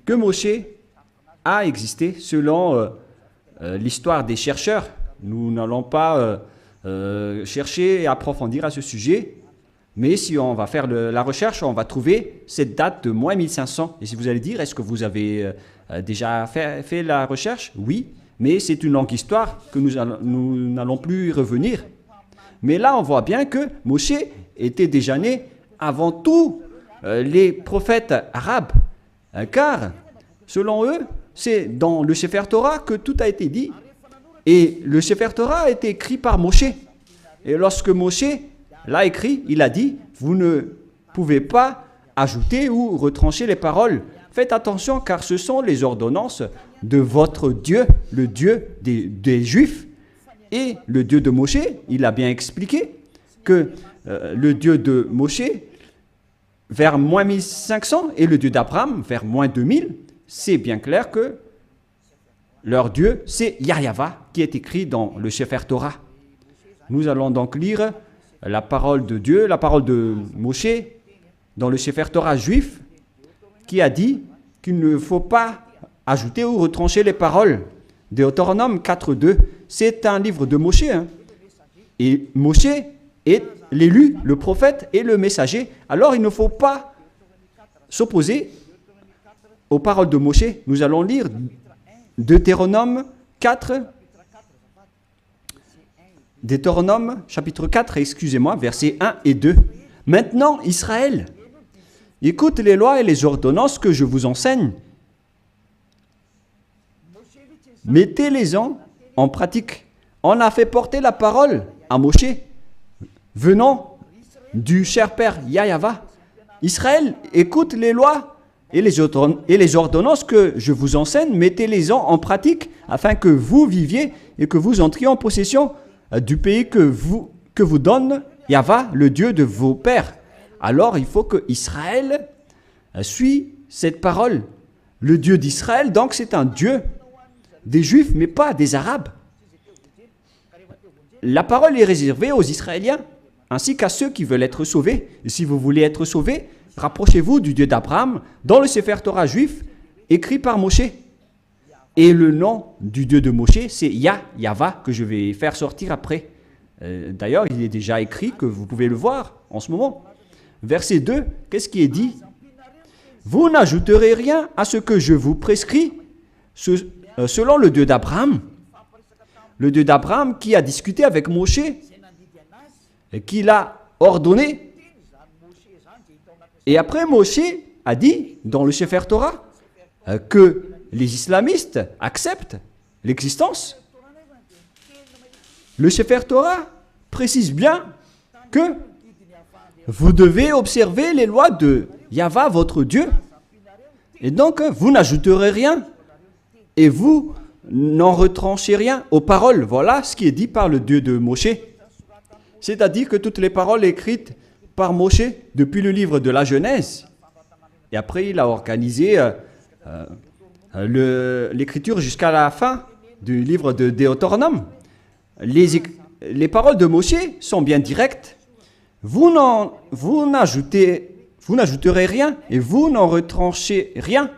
Speaker 1: que Moshe a existé selon l'histoire des chercheurs. Nous n'allons pas chercher et approfondir à ce sujet, mais si on va faire la recherche, on va trouver cette date de moins 1500. Et si vous allez dire, est-ce que vous avez déjà fait la recherche? Oui, mais c'est une longue histoire que nous n'allons plus y revenir. Mais là, on voit bien que Moshe était déjà né avant tous les prophètes arabes, car selon eux, c'est dans le Sefer Torah que tout a été dit. Et le Sefer Torah a été écrit par Moshe. Et lorsque Moshe l'a écrit, il a dit, vous ne pouvez pas ajouter ou retrancher les paroles. Faites attention car ce sont les ordonnances de votre Dieu, le Dieu des Juifs. Et le Dieu de Moshe, il a bien expliqué que le Dieu de Moshe, vers moins 1500, et le Dieu d'Abraham, vers moins 2000, c'est bien clair que leur Dieu, c'est Yahva, qui est écrit dans le Sefer Torah. Nous allons donc lire la parole de Dieu, la parole de Moshe, dans le Sefer Torah juif, qui a dit qu'il ne faut pas ajouter ou retrancher les paroles. Deutéronome 4.2, c'est un livre de Moshe. Et Moshe est l'élu, le prophète et le messager. Alors il ne faut pas s'opposer aux paroles de Moshe. Nous allons lire Deutéronome 4, Deutéronome chapitre 4, excusez-moi, versets 1 et 2. Maintenant, Israël, écoute les lois et les ordonnances que je vous enseigne. Mettez-les-en en pratique. On a fait porter la parole à Moshe, venant du cher père Yahva. Israël, écoute les lois et les ordonnances que je vous enseigne, mettez-les-en en pratique afin que vous viviez et que vous entriez en possession du pays que vous donne Yahva, le Dieu de vos pères. Alors il faut que Israël suit cette parole. Le Dieu d'Israël, donc c'est un Dieu des Juifs, mais pas des Arabes. la parole est réservée aux Israéliens, ainsi qu'à ceux qui veulent être sauvés. Et si vous voulez être sauvés, rapprochez-vous du Dieu d'Abraham dans le Sefer Torah juif, écrit par Moshe. Et le nom du Dieu de Moshe, c'est Yahva, que je vais faire sortir après. D'ailleurs, il est déjà écrit, que vous pouvez le voir en ce moment. Verset 2, qu'est-ce qui est dit? Vous n'ajouterez rien à ce que je vous prescris, selon le Dieu d'Abraham. Le Dieu d'Abraham qui a discuté avec Moshe, et qui l'a ordonné. Et après, Moshe a dit, dans le Sefer Torah, que les islamistes acceptent l'existence. Le Sefer Torah précise bien que vous devez observer les lois de Yahva, votre Dieu. Et donc, vous n'ajouterez rien. Et vous n'en retranchez rien aux paroles. Voilà ce qui est dit par le Dieu de Moshe. C'est-à-dire que toutes les paroles écrites par Moshe depuis le livre de la Genèse. Et après, il a organisé l'écriture jusqu'à la fin du livre de Deutéronome. Les paroles de Moshe sont bien directes. Vous n'ajouterez rien et vous n'en retranchez rien.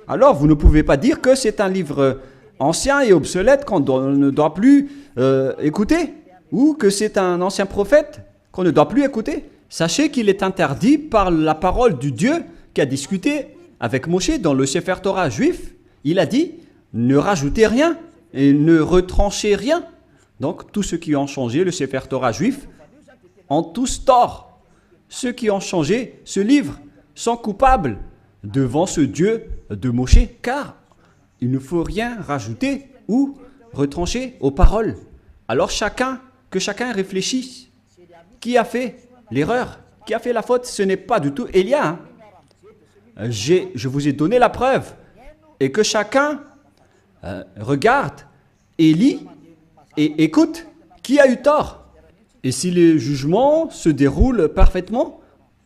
Speaker 1: Alors, vous ne pouvez pas dire que c'est un livre ancien et obsolète qu'on ne doit plus écouter, ou que c'est un ancien prophète qu'on ne doit plus écouter. Sachez qu'il est interdit par la parole du Dieu qui a discuté avec Moshe dans le Sefer Torah juif. Il a dit, ne rajoutez rien et ne retranchez rien. Donc, tous ceux qui ont changé le Sefer Torah juif ont tous tort. Ceux qui ont changé ce livre sont coupables devant ce Dieu de Moshe, car il ne faut rien rajouter ou retrancher aux paroles. Alors que chacun réfléchisse. Qui a fait l'erreur? Qui a fait la faute? Ce n'est pas du tout Élia. Je vous ai donné la preuve. Et que chacun regarde et lit et écoute qui a eu tort. Et si les jugements se déroulent parfaitement,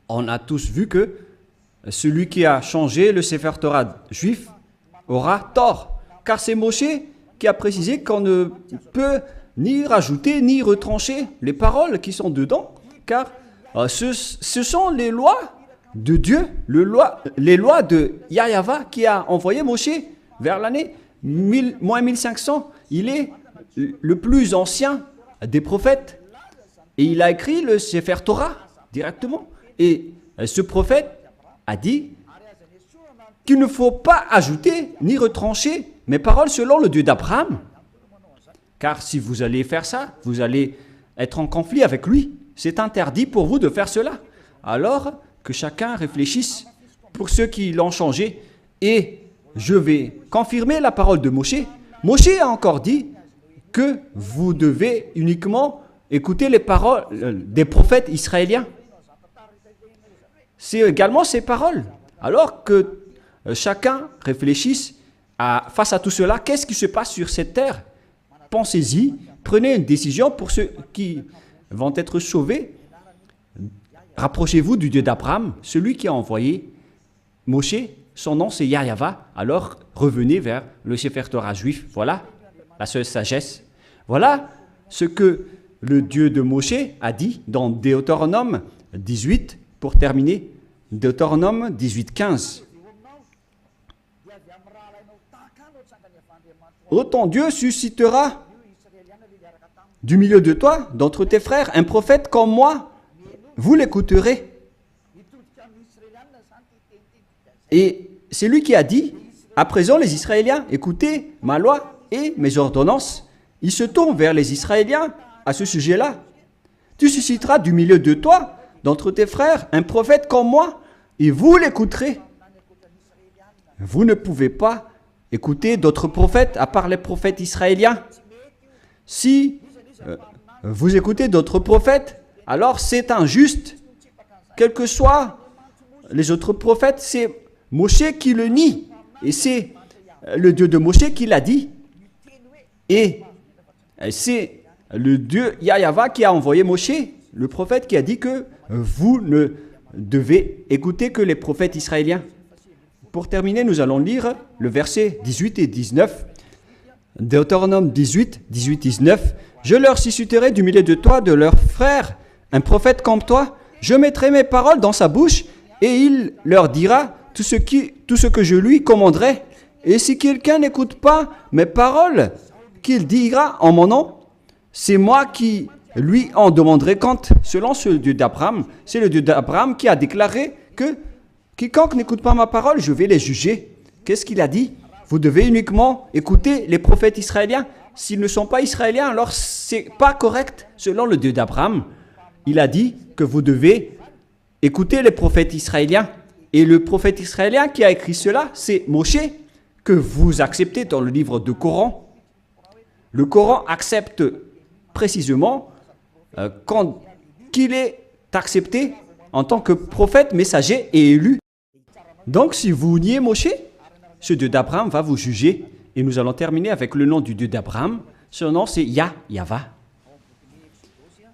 Speaker 1: on a tous vu que celui qui a changé le Sefer Torah juif aura tort. Car c'est Moshe qui a précisé qu'on ne peut ni rajouter ni retrancher les paroles qui sont dedans, car ce sont les lois de Dieu, les lois de Yahva qui a envoyé Moshe vers l'année 1500. Il est le plus ancien des prophètes et il a écrit le Sefer Torah directement. Et ce prophète a dit qu'il ne faut pas ajouter ni retrancher mes paroles selon le Dieu d'Abraham. Car si vous allez faire ça, vous allez être en conflit avec lui. C'est interdit pour vous de faire cela. Alors que chacun réfléchisse pour ceux qui l'ont changé. Et je vais confirmer la parole de Moshe. Moshe a encore dit que vous devez uniquement écouter les paroles des prophètes israéliens. C'est également ces paroles. Alors que chacun réfléchisse face à tout cela, qu'est-ce qui se passe sur cette terre? Pensez-y, prenez une décision pour ceux qui vont être sauvés. Rapprochez-vous du Dieu d'Abraham, celui qui a envoyé Moshe. Son nom c'est Yahva. Alors revenez vers le Sefer Torah juif. Voilà la seule sagesse. Voilà ce que le Dieu de Moshe a dit dans Deutéronome 18, pour terminer. Deutéronome 18, 15. Ô ton Dieu suscitera du milieu de toi, d'entre tes frères, un prophète comme moi. Vous l'écouterez. Et c'est lui qui a dit, à présent les Israéliens, écoutez ma loi et mes ordonnances. Il se tourne vers les Israéliens à ce sujet-là. Tu susciteras du milieu de toi, d'entre tes frères, un prophète comme moi, et vous l'écouterez. Vous ne pouvez pas écouter d'autres prophètes à part les prophètes israéliens. Si vous écoutez d'autres prophètes, alors c'est injuste. Quels que soient les autres prophètes, c'est Moshe qui le nie. Et c'est le Dieu de Moshe qui l'a dit. Et c'est le Dieu Yahva qui a envoyé Moshe, le prophète, qui a dit que vous ne devez écouter que les prophètes israéliens. Pour terminer, nous allons lire le verset 18 et 19. Deutéronome 18, 18, 19. Je leur susciterai du milieu de toi, de leurs frères, un prophète comme toi. Je mettrai mes paroles dans sa bouche et il leur dira tout ce que je lui commanderai. Et si quelqu'un n'écoute pas mes paroles qu'il dira en mon nom, c'est moi qui lui en demanderai compte. Selon ce Dieu d'Abraham, c'est le Dieu d'Abraham qui a déclaré que quiconque n'écoute pas ma parole, je vais les juger. Qu'est-ce qu'il a dit? Vous devez uniquement écouter les prophètes israéliens. S'ils ne sont pas israéliens, alors c'est pas correct. Selon le Dieu d'Abraham, il a dit que vous devez écouter les prophètes israéliens. Et le prophète israélien qui a écrit cela, c'est Moshe, que vous acceptez dans le livre du Coran. Le Coran accepte précisément qu'il est accepté en tant que prophète, messager et élu. Donc si vous niez Moshe, ce Dieu d'Abraham va vous juger. Et nous allons terminer avec le nom du Dieu d'Abraham. Son nom c'est Yahva.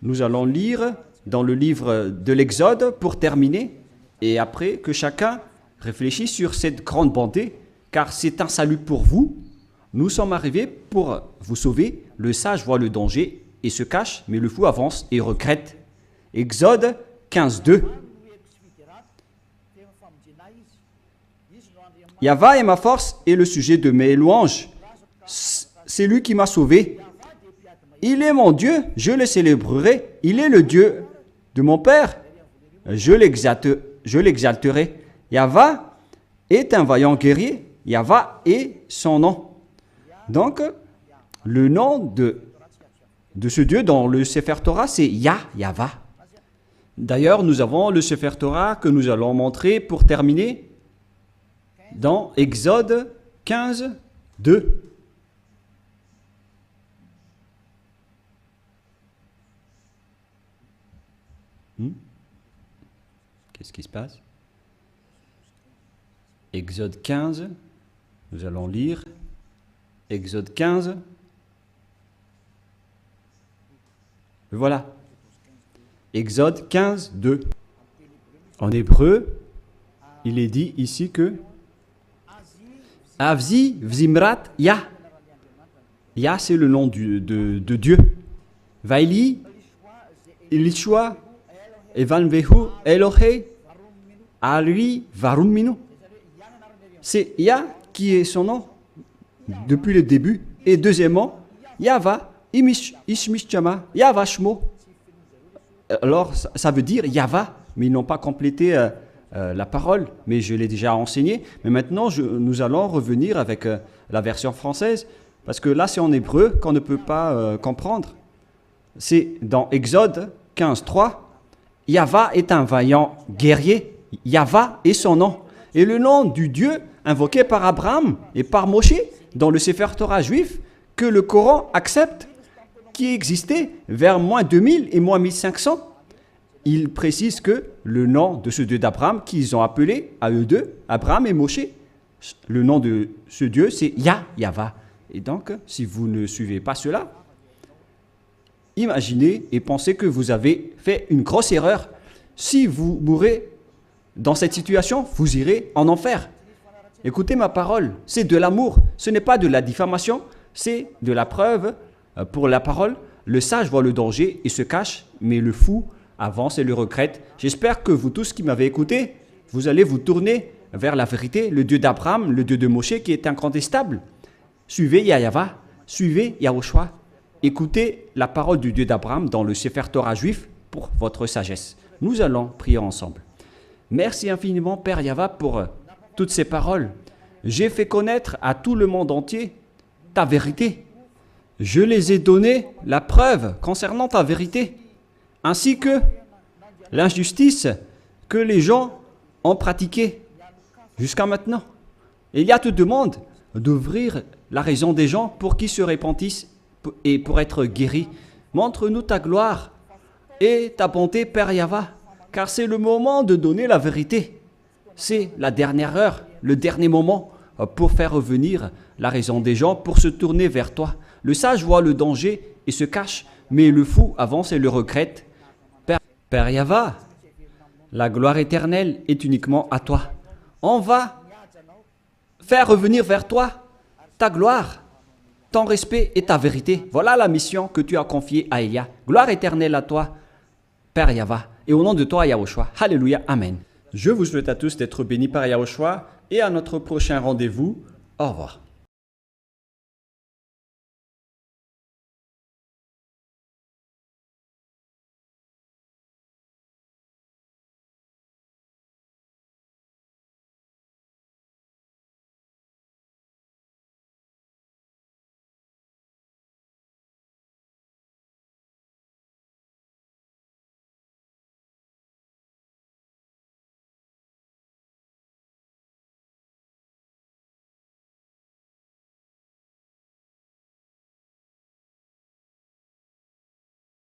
Speaker 1: Nous allons lire dans le livre de l'Exode pour terminer. Et après que chacun réfléchisse sur cette grande bonté, car c'est un salut pour vous. Nous sommes arrivés pour vous sauver. Le sage voit le danger et se cache, mais le fou avance et regrette. Exode 15:2. Yahva est ma force et le sujet de mes louanges. C'est lui qui m'a sauvé. Il est mon Dieu, je le célébrerai. Il est le Dieu de mon Père. Je l'exalterai. Yahva est un vaillant guerrier. Yahva est son nom. Donc, le nom de ce Dieu dans le Sefer Torah, c'est Yahva. D'ailleurs, nous avons le Sefer Torah que nous allons montrer pour terminer dans Exode 15:2. Qu'est-ce qui se passe? Exode 15, nous allons lire Exode 15. Voilà. Exode 15:2. En hébreu, il est dit ici que Avzi Vzimrat Yah. Yah, c'est le nom de Dieu. Vaili, Ilishua, Evanvehu, Elohe, Alui, Varuminu. C'est Yah qui est son nom depuis le début. Et deuxièmement, Yahva, Ishmishchama, Yahva Shmo. Alors, ça veut dire Yahva, mais ils n'ont pas complété la parole, mais je l'ai déjà enseigné. Mais maintenant, nous allons revenir avec la version française, parce que là, c'est en hébreu qu'on ne peut pas comprendre. C'est dans Exode 15:3. Yahva est un vaillant guerrier. Yahva est son nom. Et le nom du Dieu invoqué par Abraham et par Moshe dans le Sefer Torah juif que le Coran accepte, qui existait vers moins 2000 et moins 1500. Il précise que le nom de ce Dieu d'Abraham qu'ils ont appelé à eux deux, Abraham et Moshe, le nom de ce Dieu c'est Yahva. Et donc, si vous ne suivez pas cela, imaginez et pensez que vous avez fait une grosse erreur. Si vous mourrez dans cette situation, vous irez en enfer. Écoutez ma parole, c'est de l'amour, ce n'est pas de la diffamation, c'est de la preuve pour la parole. Le sage voit le danger et se cache, mais le fou avance et le regrette. J'espère que vous tous qui m'avez écouté, vous allez vous tourner vers la vérité, le Dieu d'Abraham, le Dieu de Moshe qui est incontestable. Suivez Yahva, suivez Yahushua. Écoutez la parole du Dieu d'Abraham dans le Sefer Torah juif pour votre sagesse. Nous allons prier ensemble. Merci infiniment Père Yahva pour toutes ces paroles. J'ai fait connaître à tout le monde entier ta vérité. Je les ai donné la preuve concernant ta vérité, ainsi que l'injustice que les gens ont pratiquée jusqu'à maintenant. Et il y a te demande d'ouvrir la raison des gens pour qu'ils se repentissent et pour être guéris. Montre-nous ta gloire et ta bonté, Père Yahva, car c'est le moment de donner la vérité. C'est la dernière heure, le dernier moment pour faire revenir la raison des gens, pour se tourner vers toi. Le sage voit le danger et se cache, mais le fou avance et le regrette. Père Yahva, la gloire éternelle est uniquement à toi. On va faire revenir vers toi ta gloire ton respect et ta vérité. Voilà la mission que tu as confiée à Élia. Gloire éternelle à toi, Père Yahva. Et au nom de toi, Yahushua. Alléluia. Amen. Je vous souhaite à tous d'être bénis par Yahushua et à notre prochain rendez-vous. Au revoir.